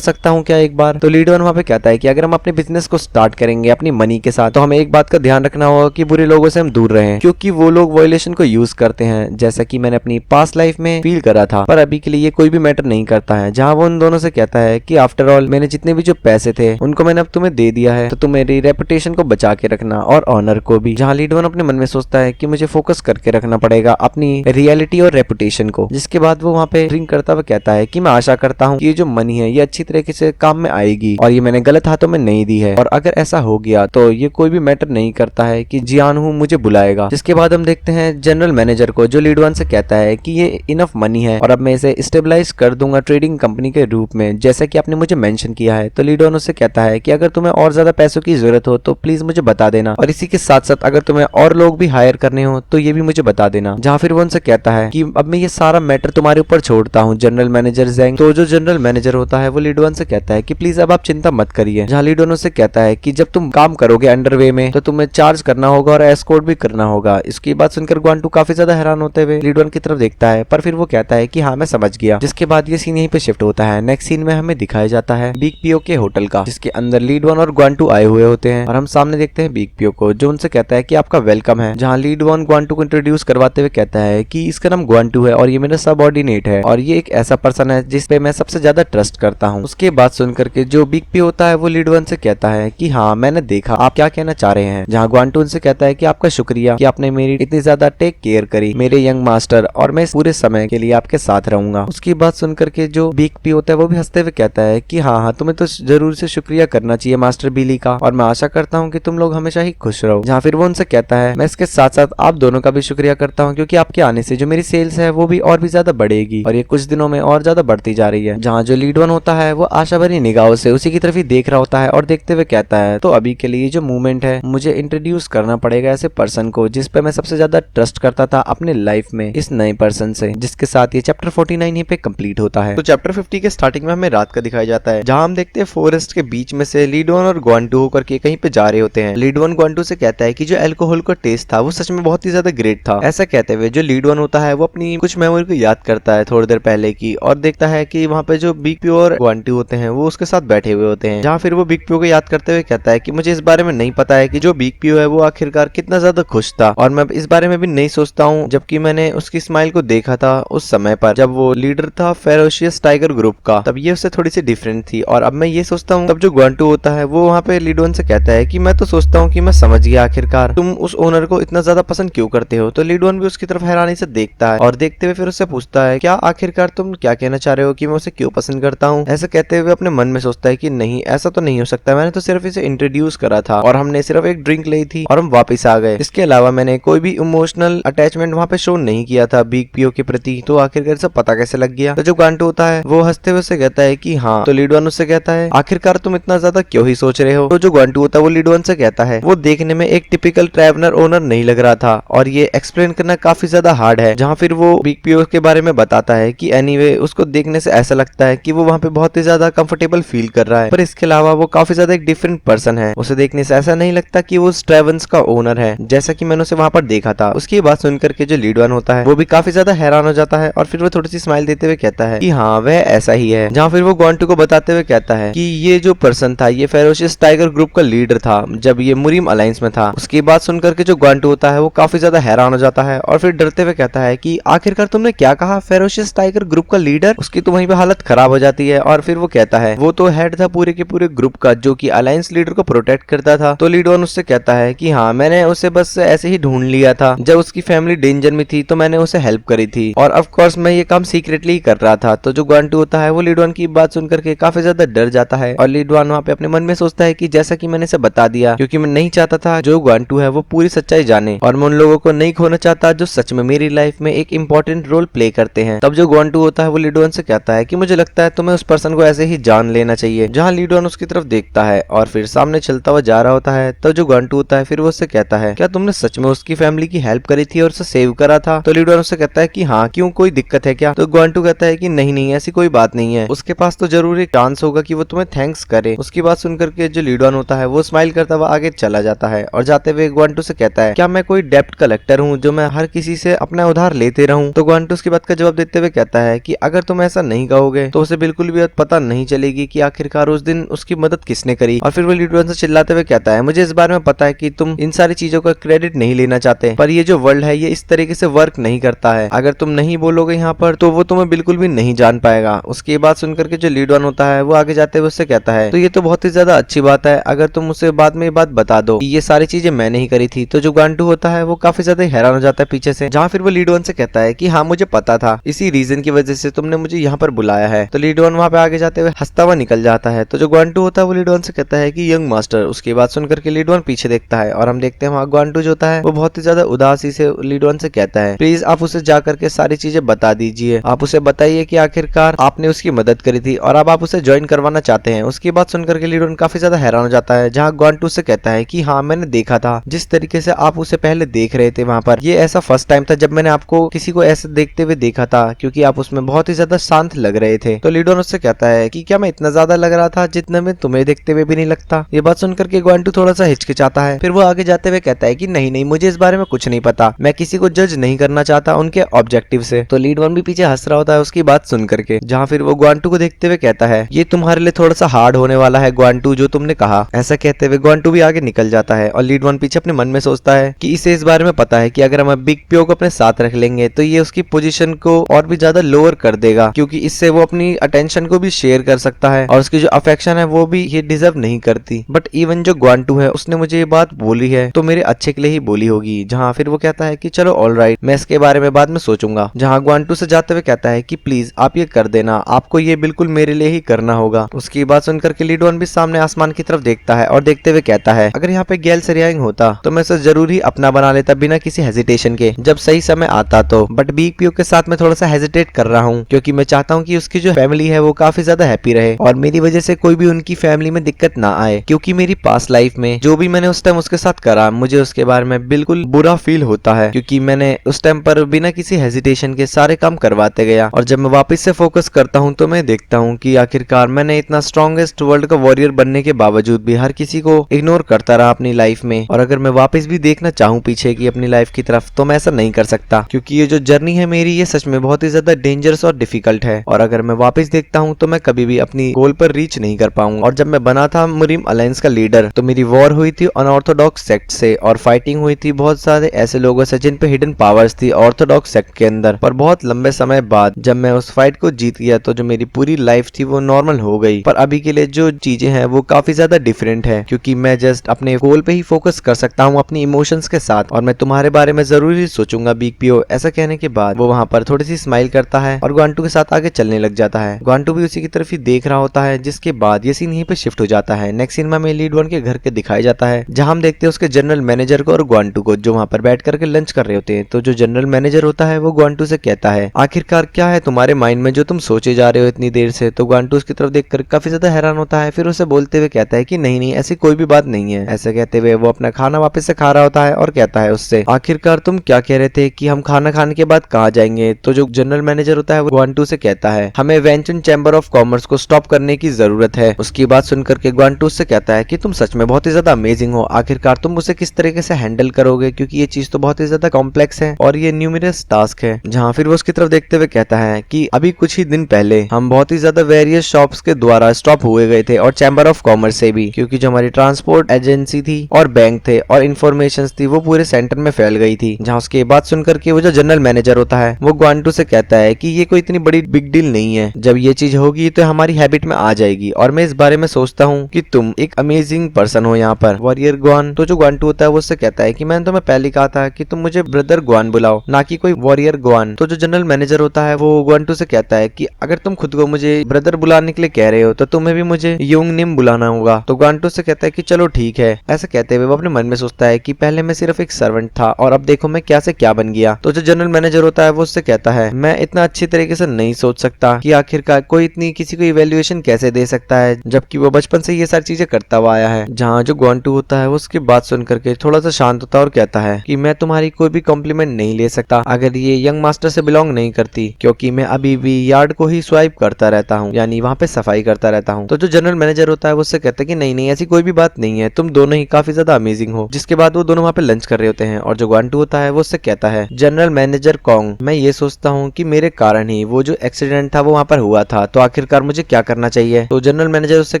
सकता हूँ क्या एक बार। तो लीड वन वहाँ पे कहता है कि अगर हम अपने बिजनेस को स्टार्ट करेंगे अपनी मनी के साथ तो हमें एक बात का ध्यान रखना होगा कि बुरे लोगों से हम दूर रहें, क्योंकि वो लोग वायलेशन को यूज करते हैं, जैसा कि मैंने अपनी पास्ट लाइफ में फील करा था। पर अभी के लिए ये कोई भी मैटर नहीं करता है। जहाँ वो उन दोनों से कहता है कि आफ्टर ऑल मैंने जितने भी जो पैसे थे उनको मैंने अब तुम्हें दे दिया है, तो तुम मेरी रेपुटेशन को बचा के रखना और ऑनर को भी। जहाँ लीड वन अपने मन में सोचता है कि मुझे फोकस करके रखना पड़ेगा अपनी रियलिटी और रेपुटेशन को। जिसके बाद वो वहाँ पे ड्रिंक करता हुआ कहता है कि मैं आशा करता हूँ कि ये जो मनी है ये अच्छी तरीके से काम में आएगी और ये मैंने गलत हाथों में नहीं दी है, और अगर ऐसा हो गया तो ये कोई भी मैटर नहीं करता है कि जियान हूँ मुझे बुलाएगा। जिसके बाद हम देखते हैं जनरल मैनेजर को, जो लीड वन से कहता है कि ये इनफ मनी है और अब मैं इसे स्टेबलाइज कर दूंगा ट्रेडिंग कंपनी के रूप में, जैसा कि आपने मुझे मेंशन किया है। तो लीड वन उससे कहता है कि अगर तुम्हें और ज्यादा पैसों की जरूरत हो तो प्लीज मुझे बता देना, और इसी के साथ साथ अगर तुम्हें और लोग भी हायर करने हो तो ये भी मुझे बता देना। जहाँ फिर वो उनसे कहता है कि अब मैं ये सारा मैटर तुम्हारे ऊपर छोड़ता हूँ जनरल मैनेजर जैंग। तो जो जनरल मैनेजर होता है वो लीड वन से कहता है कि प्लीज अब आप चिंता मत करिए। जहाँ लीड वन उससे कहता है कि जब तुम काम करोगे अंडरवे में तो तुम्हें चार्ज करना होगा और एस्कॉर्ट भी करना होगा। इसकी बात सुनकर ग्वांटू काफी ज्यादा हैरान होते हुए लीड वन की तरफ देखता है, पर फिर वो कहता है कि हाँ मैं समझ गया। जिसके बाद ये सीन यहीं पे शिफ्ट होता है। नेक्स्ट सीन में हमें दिखाया जाता है बिग पीओ के होटल का, जिसके अंदर लीड वन और ग्वांटू आए हुए होते हैं, और हम सामने देखते हैं बिग पीओ को, जो उनसे कहता है कि आपका वेलकम है। जहाँ लीड वन ग्वांटू को इंट्रोड्यूस करवाते हुए कहता है कि इसका नाम ग्वांटू है और ये मेरा सबऑर्डिनेट है और ये एक ऐसा पर्सन है जिसपे मैं सबसे ज्यादा ट्रस्ट करता हूँ। उसके बाद सुनकर के जो बिग पी होता है वो लीड वन से कहता है कि हाँ मैंने देखा आप क्या कहना चाह रहे हैं। जहाँ ग्वांटू उनसे कहता है कि आपका शुक्रिया कि आपने मेरी इतनी ज्यादा टेक केयर करी मेरे यंग मास्टर, और मैं पूरे समय के लिए आपके साथ रहूंगा। उसकी बात सुनकर के जो बिग पी होता है वो भी हंसते हुए कहता है कि हाँ तुम्हें तो जरूर से शुक्रिया करना चाहिए मास्टर बिली का, और मैं आशा करता हूँ कि तुम लोग हमेशा ही खुश रहो। जहाँ फिर वो उनसे कहता है मैं इसके साथ साथ आप दोनों का भी शुक्रिया करता हूँ, क्योंकि आपके आने से जो मेरी सेल्स है वो भी और भी ज्यादा बढ़ेगी और ये कुछ दिनों में और ज्यादा बढ़ती जा रही है। जहाँ जो लीड वन होता है वो आशा भरी निगाहों से उसी की तरफ ही देख रहा होता है और देखते हुए कहता है तो अभी के लिए जो मूवमेंट है मुझे इंट्रोड्यूस करना पड़ेगा ऐसे पर्सन को जिस पे मैं सबसे ज्यादा ट्रस्ट करता था अपने लाइफ में, इस नए पर्सन से। जिसके साथ ये चैप्टर 49 यहीं पे कंप्लीट होता है। तो चैप्टर 50 के स्टार्टिंग में हमें रात का दिखाया जाता है, जहाँ हम देखते हैं फॉरेस्ट के बीच में से लीड वन और ग्वांटू होकर के कहीं पे जा रहे होते हैं। लीड वन ग्वांटू से कहता है कि जो अल्कोहल का टेस्ट था वो सच में बहुत ही ज्यादा ग्रेट था। ऐसा कहते हुए जो लीड वन होता है वो अपनी कुछ मेमोरी को याद करता है थोड़ी देर पहले की, और देखता है कि वहाँ पे जो बिग पी और ग्वांटू होते हैं वो उसके साथ बैठे हुए होते हैं। जहाँ फिर वो बिग पी को याद करते हुए कहता है कि मुझे इस बारे में नहीं पता है कि जो बिग पी है वो आखिरकार कितना ज्यादा खुश था, और मैं इस बारे में भी नहीं सोचता हूँ जबकि मैंने उसकी स्माइल को देखा था उस समय पर जब वो लीडर था फेरोशियस टाइगर ग्रुप का, तब ये उससे थोड़ी सी डिफरेंट थी। और अब मैं ये सोचता हूँ तब जो ग्वांटू होता है वो वहाँ पे लीड वन से कहता है कि मैं तो सोचता हूँ कि मैं समझ गया आखिरकार तुम उस ओनर को इतना ज्यादा पसंद क्यों करते हो। तो लीड वन भी उसकी तरफ हैरानी से देखता है और देखते हुए फिर उससे पूछता है क्या आखिरकार तुम क्या कहना चाह रहे हो कि मैं उसे क्यों पसंद करता हूँ। ऐसा कहते हुए अपने मन में सोचता है कि नहीं ऐसा तो नहीं हो सकता, मैंने तो सिर्फ इसे इंट्रोड्यूस करा था और हमने सिर्फ एक ड्रिंक ली थी और हम वापस आ गए। इसके अलावा मैंने कोई भी इमोशनल अटैचमेंट वहाँ पे शो नहीं किया था बिग पीओ के प्रति, तो आखिरकार सब पता कैसे लग गया। तो जो ग्वांटू होता है वो हंसते हुए कहता है कि हाँ। तो लीड वन उससे कहता है आखिरकार तुम इतना ज्यादा क्यों ही सोच रहे हो। तो जो ग्वांटू होता है वो लीड वन से कहता है वो देखने में एक टिपिकल ट्रैवलर ओनर नहीं लग रहा था और ये एक्सप्लेन करना काफी ज्यादा हार्ड है। जहाँ फिर वो बिग पीओ के बारे में बताता है कि एनीवे उसको देखने से ऐसा लगता है कि वो वहाँ पे बहुत ही ज्यादा कंफर्टेबल फील कर रहा है, पर इसके अलावा वो काफी ज्यादा एक डिफरेंट पर्सन है। उसे देखने से ऐसा नहीं लगता कि वो ट्रेवंस का ओनर है जैसा कि मैंने उसे वहाँ पर देखा था। उसकी बात सुनकर के जो लीड वन होता है वो भी काफी ज्यादा हैरान हो जाता है और फिर वो थोड़ी सी स्माइल देते हुए कहता है कि हाँ वह ऐसा ही है। जहाँ फिर वो ग्वांटू को बताते हुए कहता है कि ये जो पर्सन था ये फेरोशियस टाइगर ग्रुप का लीडर था जब ये मुरीम अलायंस में था। उसकी बात सुनकर के जो ग्वांटू होता है वो काफी ज्यादा हैरान हो जाता है और फिर डरते हुए कहता है कि आखिरकार तुमने क्या कहा, फेरोशियस टाइगर ग्रुप का लीडर। उसकी तो वहीं पे हालत खराब हो जाती है और फिर वो कहता है वो तो हेड था पूरे के पूरे ग्रुप का जो कि अलायंस लीडर को प्रोटेक्ट करता था। तो लीड वन उससे कहता है कि हाँ मैंने उसे बस ऐसे ही ढूंढ लिया था, जब उसकी फैमिली डेंजर में थी तो मैंने उसे हेल्प करी थी और ऑफ कोर्स मैं ये काम सीक्रेटली ही कर रहा था। तो जो ग्वांटू होता है वो लीड वन की बात सुनकर के काफी ज्यादा डर जाता है और लीड वन वहाँ पे अपने मन में सोचता है कि जैसा कि मैंने इसे बता दिया, क्योंकि मैं नहीं चाहता था जो ग्वांटू है वो पूरी सच्चाई जाने और मैं उन लोगों को नहीं खोना चाहता जो सच में मेरी लाइफ में एक इंपॉर्टेंट रोल प्ले करते हैं। तब जो ग्वांटू होता है वो लीड वन से कहता है कि मुझे लगता है तुम्हें उस पर्सन को ऐसे ही जान लेना चाहिए। जहाँ लीड वन उसकी तरफ देखता है और फिर सामने चलता हुआ जा रहा होता है तो जो ग्वांटू होता है फिर वो उससे कहता है क्या तुमने सच में उसकी फैमिली की हेल्प करी थी और उसे सेव करा था। तो लीड वन उससे कहता है कि हाँ, क्यों कोई दिक्कत है क्या। तो ग्वांटू कहता है कि नहीं नहीं ऐसी कोई बात नहीं है, उसके पास तो जरूर एक चांस होगा कि वो तुम्हें थैंक्स करे। उसकी बात सुनकर के जो लीड वन होता है वो स्माइल करता हुआ आगे चला जाता है और जाते हुए ग्वांटू से कहता है क्या मैं कोई डेप्ट कलेक्टर हूँ जो मैं हर किसी से अपना उधार लेते रहूं? तो ग्वांटू उसकी बात का जवाब देते हुए कहता है कि अगर तुम ऐसा नहीं कहोगे तो उसे बिल्कुल भी पता नहीं चलेगी कि आखिरकार उस दिन उसकी मदद किसने करी। और फिर वो लीड वन से चिल्लाते हुए कहता है, मुझे इस बारे में पता है कि तुम इन सारी चीजों का क्रेडिट नहीं लेना चाहते, पर ये जो वर्ल्ड है ये इस तरीके से वर्क नहीं करता है। अगर तुम नहीं बोलोगे यहाँ पर तो वो तुम्हें बिल्कुल भी नहीं जान पाएगा। उसकी बात सुनकर के जो लीड वन होता है वो आगे जाते हुए उससे कहता है, तो ये तो बहुत ही ज्यादा अच्छी बात है, अगर तुम उसे बाद में ये बात बता दो कि ये सारी चीजें मैंने ही करी थी। तो जो ग्वांटू होता है वो काफी ज्यादा हैरान हो जाता है पीछे से, जहाँ फिर वो लीड वन से कहता है कि हाँ मुझे पता था, इसी रीजन की वजह से तुमने मुझे यहाँ पर बुलाया है। तो लीड वन वहाँ पे आगे जाते हुए हंसता हुआ निकल जाता है। तो जो ग्वांटू होता है वो लीड वन से कहता है कि यंग मास्टर। उसकी बात सुनकर के लीड वन पीछे देखता है और हम देखते हैं वहाँ ग्वांटू जो होता है वो बहुत ही ज्यादा उदासी से लीड वन से कहता है, प्लीज आप उसे जाकर के सारी चीजें बता दीजिए, आप उसे बताइए कि आखिरकार आपने उसकी मदद करी थी और अब आप उसे ज्वाइन करवाना चाहते हैं। उसकी बात सुनकर के लीड वन काफी ज्यादा हैरान हो जाता है, जहाँ ग्वांटू से कहता है कि हाँ मैंने देखा था, जिस तरीके से आप उसे पहले देख रहे थे वहाँ पर, ये ऐसा फर्स्ट टाइम था जब मैंने आपको किसी को ऐसे देखते हुए देखा था, क्योंकि आप उसमें बहुत ही ज्यादा शांत लग रहे थे। तो लीड वन उससे कहता है कि क्या मैं इतना ज्यादा लग रहा था जितना मैं तुम्हें देखते हुए भी नहीं लगता। ये बात सुनकर के ग्वांटू थोड़ा सा हिचकिचाता है। फिर वो आगे जाते हुए कहता है कि नहीं नहीं, मुझे इस बारे में कुछ नहीं पता, मैं किसी को जज नहीं करना चाहता उनके ऑब्जेक्टिव से। तो लीड वन भी पीछे हंस रहा होता है उसकी बात सुन करके, जहाँ फिर वो ग्वांटू को देखते हुए कहता है, ये तुम्हारे लिए थोड़ा सा हार्ड होने वाला है ग्वांटू, जो तुमने कहा। ऐसा कहते हुए ग्वांटू भी आगे निकल जाता है और लीड वन पीछे अपने मन में सोचता है कि इसे इस बारे में पता है कि अगर हम बिग पियो को अपने साथ रख लेंगे तो ये उसकी पोजीशन को और भी ज्यादा लोअर कर देगा, क्योंकि इससे वो अपनी अटेंशन को भी शेयर कर सकता है और उसकी जो अफेक्शन है वो भी ये डिजर्व नहीं करती। बट इवन जो ग्वांटू है उसने मुझे ये बात बोली है तो मेरे अच्छे के लिए ही बोली होगी। जहाँ फिर वो कहता है कि चलो ऑलराइट, मैं इसके बारे में बाद में सोचूंगा। जहाँ ग्वांटू से जाते हुए कहता है कि प्लीज आप ये कर देना, आपको ये बिल्कुल मेरे लिए ही करना होगा। उसकी बात सुनकर के लीड वन भी सामने आसमान की तरफ देखता है और देखते हुए कहता है, अगर यहाँ पे गैल सरियांग होता तो मैं उसे जरूर ही अपना बना लेता बिना किसी हेजिटेशन के, जब सही समय आता तो। बट बिग पियो के साथ मैं थोड़ा सा हेजिटेट कर रहा हूँ, क्योंकि मैं चाहता हूँ कि उसकी जो फैमिली है वो काफी ज्यादा हैप्पी रहे और मेरी वजह से कोई भी उनकी फैमिली में दिक्कत ना आए, क्योंकि मेरी पास्ट लाइफ में जो भी मैंने उस टाइम उसके साथ करा मुझे उसके बारे में बिल्कुल बुरा फील होता है, क्योंकि मैंने उस टाइम पर बिना किसी हेजिटेशन के सारे काम करवाते गया। और जब मैं वापस से फोकस करता हूँ तो मैं देखता हूँ कि आखिरकार मैंने इतना स्ट्रॉन्गेस्ट वर्ल्ड का वॉरियर बनने के बावजूद भी हर किसी को इग्नोर करता रहा अपनी लाइफ में। और अगर मैं वापस भी देखना चाहूँ पीछे की अपनी लाइफ की तरफ तो मैं ऐसा नहीं कर सकता, क्योंकि ये जो जर्नी है मेरी ये सच में बहुत ही ज्यादा डेंजरस और डिफिकल्ट है। और अगर मैं वापस देखता हूँ तो मैं कभी भी अपनी गोल पर रीच नहीं कर पाऊंगा। और जब मैं बना था मुरिम अलायंस का लीडर तो मेरी वॉर हुई थी अनऑर्थोडॉक्स सेक्ट से और फाइटिंग हुई थी बहुत सारे ऐसे लोगों से जिन पे हिडन पावर्स थी ऑर्थोडॉक्स सेक्ट के अंदर। पर बहुत लंबे समय बाद जब मैं उस फाइट को जीत गया तो जो मेरी पूरी लाइफ थी वो नॉर्मल हो गई। पर अभी के लिए जो चीजें हैं वो काफी ज्यादा डिफरेंट है, क्योंकि मैं जस्ट अपने गोल पे ही फोकस कर सकता हूँ अपनी इमोशंस के साथ, और मैं तुम्हारे बारे में जरूर सोचूंगा बिग पियो। ऐसा कहने के बाद वो वहाँ पर थोड़ी सी स्माइल करता है और ग्वांटू के साथ आगे चलने लग जाता है। ग्वांटू भी उसी की तरफ ही देख रहा होता है, जिसके बाद ये सीन यहीं पे शिफ्ट हो जाता है। नेक्स्ट सीन में लीड वन के घर के दिखाया जाता है, जहाँ हम देखते हैं उसके जनरल मैनेजर को और ग्वांटू को जो वहाँ पर बैठ करके लंच कर रहे होते हैं। तो जो जनरल मैनेजर होता है वो ग्वांटू से कहता है, आखिरकार क्या है तुम्हारे माइंड में जो तुम सोचे जा रहे हो इतनी देर से। तो ग्वांटू उसकी तरफ देखकर काफी ज्यादा हैरान होता है, फिर उसे बोलते हुए कहता है कि नहीं नहीं ऐसी कोई भी बात नहीं है। ऐसा कहते हुए वो अपना खाना वापस से खा रहा होता है और कहता है उससे, आखिरकार तुम क्या कह रहे थे कि हम खाना खाने के बाद कहाँ जाएंगे। तो जो जनरल मैनेजर होता है वो ग्वांटू से कहता है, हमें वेंचुन चैम्बर ऑफ कॉमर्स को स्टॉप करने की जरूरत है। उसकी बात सुनकर के ग्वांटू से कहता है कि तुम सच में बहुत ही ज्यादा अमेजिंग हो, आखिरकार तुम उसे किस तरीके से हैंडल करोगे, क्योंकि ये चीज तो बहुत ही ज्यादा कॉम्प्लेक्स है और ये न्यूमरस टास्क है। जहाँ फिर वो उसकी तरफ देखते हुए कहता है कि अभी कुछ ही दिन पहले हम बहुत ही ज्यादा वेरियस शॉप्स के द्वारा स्टॉप हुए गए थे और चैम्बर ऑफ कॉमर्स से भी, क्योंकि जो हमारी ट्रांसपोर्ट एजेंसी थी और बैंक थे और इन्फॉर्मेशन थी वो पूरे सेंटर में फैल गई थी। जहाँ उसके बात सुनकर के वो जो जनरल मैनेजर होता है वो ग्वांटू से कहता है कि ये कोई इतनी बड़ी बिग डील नहीं है, जब ये चीज होगी तो हमारी हैबिट में आ जाएगी और मैं इस बारे में सोचता हूँ कि तुम एक अमेजिंग पर्सन हो यहाँ पर वॉरियर ग्वान। तो जो ग्वांटू होता है वो उससे कहता है कि मैंने तुम्हें पहले कहा था कि तुम मुझे ब्रदर ग्वान बुलाओ, ना कि कोई वॉरियर ग्वान। तो जो जनरल मैनेजर होता है वो ग्वांटू से कहता है कि अगर तुम खुद को मुझे ब्रदर बुलाने के लिए कह रहे हो तो तुम्हें भी मुझे योंग निम बुलाना होगा। तो ग्वांटू से कहता है कि चलो ठीक है। ऐसा कहते हुए वो अपने मन में सोचता है कि पहले मैं सिर्फ एक सर्वेंट था और अब देखो मैं क्या से क्या बन गया। तो जो जनरल मैनेजर होता है वो उससे कहता है, मैं इतना अच्छी तरीके से नहीं सोच सकता कि आखिरकार कोई इतनी किसी को इवैल्यूएशन कैसे दे सकता है, जबकि वो बचपन से ये सारी चीजें करता हुआ आया है। जहाँ जो ग्वांटू होता है वो उसकी बात सुन करके थोड़ा सा शांत होता है और कहता है कि मैं तुम्हारी कोई भी कॉम्प्लीमेंट नहीं ले सकता अगर ये यंग मास्टर से बिलोंग नहीं करती, क्योंकि मैं अभी भी यार्ड को ही स्वाइप करता रहता हूँ, यानी वहाँ पे सफाई करता रहता हूँ। तो जो जनरल मैनेजर होता है वो उससे कहता है कि नहीं नहीं ऐसी कोई भी बात नहीं है, तुम दोनों ही काफी ज्यादा अमेजिंग हो। जिसके बाद वो दोनों वहाँ पे लंच कर रहे होते हैं और जो ग्वांटू होता है वो उससे कहता है, जनरल मैनेजर कॉन्ग, मैं ये सोचता हूँ कि मेरे कारण ही वो जो एक्सीडेंट था वो वहाँ पर हुआ था, तो आखिरकार मुझे क्या करना चाहिए। तो जनरल मैनेजर उससे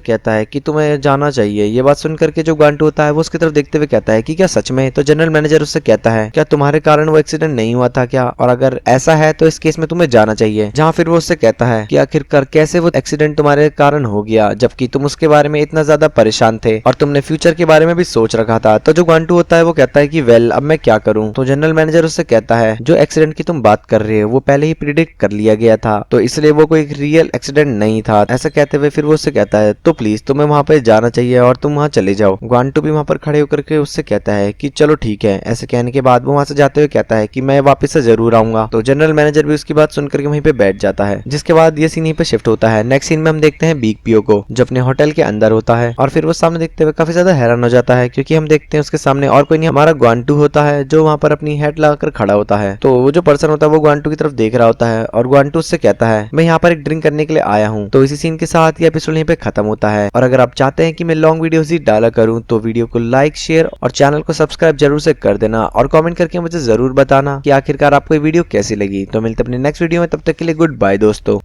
कहता है कि तुम्हें जाना चाहिए। ये बात सुन करके जो गांटू होता है वो उसकी तरफ देखते हुए कहता है कि क्या सच में? तो जनरल मैनेजर उससे कहता है, क्या तुम्हारे कारण वो एक्सीडेंट नहीं हुआ था क्या, और अगर ऐसा है तो इस केस में तुम्हें जाना चाहिए। जहाँ फिर वो उससे कहता है कि आखिरकार कैसे वो एक्सीडेंट तुम्हारे कारण हो गया, जबकि तुम उसके बारे में इतना ज्यादा परेशान थे और तुमने फ्यूचर के बारे में भी सोच रखा था। तो जो गांटू होता है वो कहता है कि वेल, अब मैं क्या करूं। तो जनरल मैनेजर उससे कहता है, जो एक्सीडेंट की तुम बात कर रहे हो वो पहले ही प्रिडिक्ट कर लिया गया था, तो इसलिए वो कोई रियल एक्सीडेंट नहीं था। ऐसा कहते हुए फिर वो उससे कहता है, तो प्लीज तुम्हें वहां पे जाना चाहिए और तुम वहां चले जाओ। गांटू भी वहां पर खड़े होकर के उससे कहता है कि चलो ठीक है। ऐसे कहने के बाद वो वहां से जाते हुए कहता है कि मैं वापस से जरूर आऊंगा। तो जनरल मैनेजर भी उसकी बात सुनकर के वहीं पे बैठ जाता है। जिसके बाद ये सीन यहीं पे शिफ्ट होता है। नेक्स्ट सीन में हम देखते हैं बिग पीओ को, जो अपने होटल के अंदर होता है और फिर वो सामने देखते हुए काफी ज्यादा हैरान हो जाता है, क्योंकि हम देखते हैं उसके सामने और कोई नहीं, हमारा गांटू होता है जो वहां पर अपनी हेड लगाकर खड़ा होता है। तो वो जो पर्सन होता है वो गांटू की तरफ देख रहा होता है और गांटू उससे कहता है, मैं यहाँ पर एक ड्रिंक करने के लिए आया हूँ। तो इसी सीन के साथ ये एपिसोड यहीं पे खत्म होता है। और अगर आप चाहते हैं कि मैं लॉन्ग वीडियोस ही डाला करूँ तो वीडियो को लाइक, शेयर और चैनल को सब्सक्राइब जरूर से कर देना और कमेंट करके मुझे जरूर बताना कि आखिरकार आपको ये वीडियो कैसी लगी। तो मिलते अपने नेक्स्ट वीडियो में, तब तक के लिए गुड बाय दोस्तों।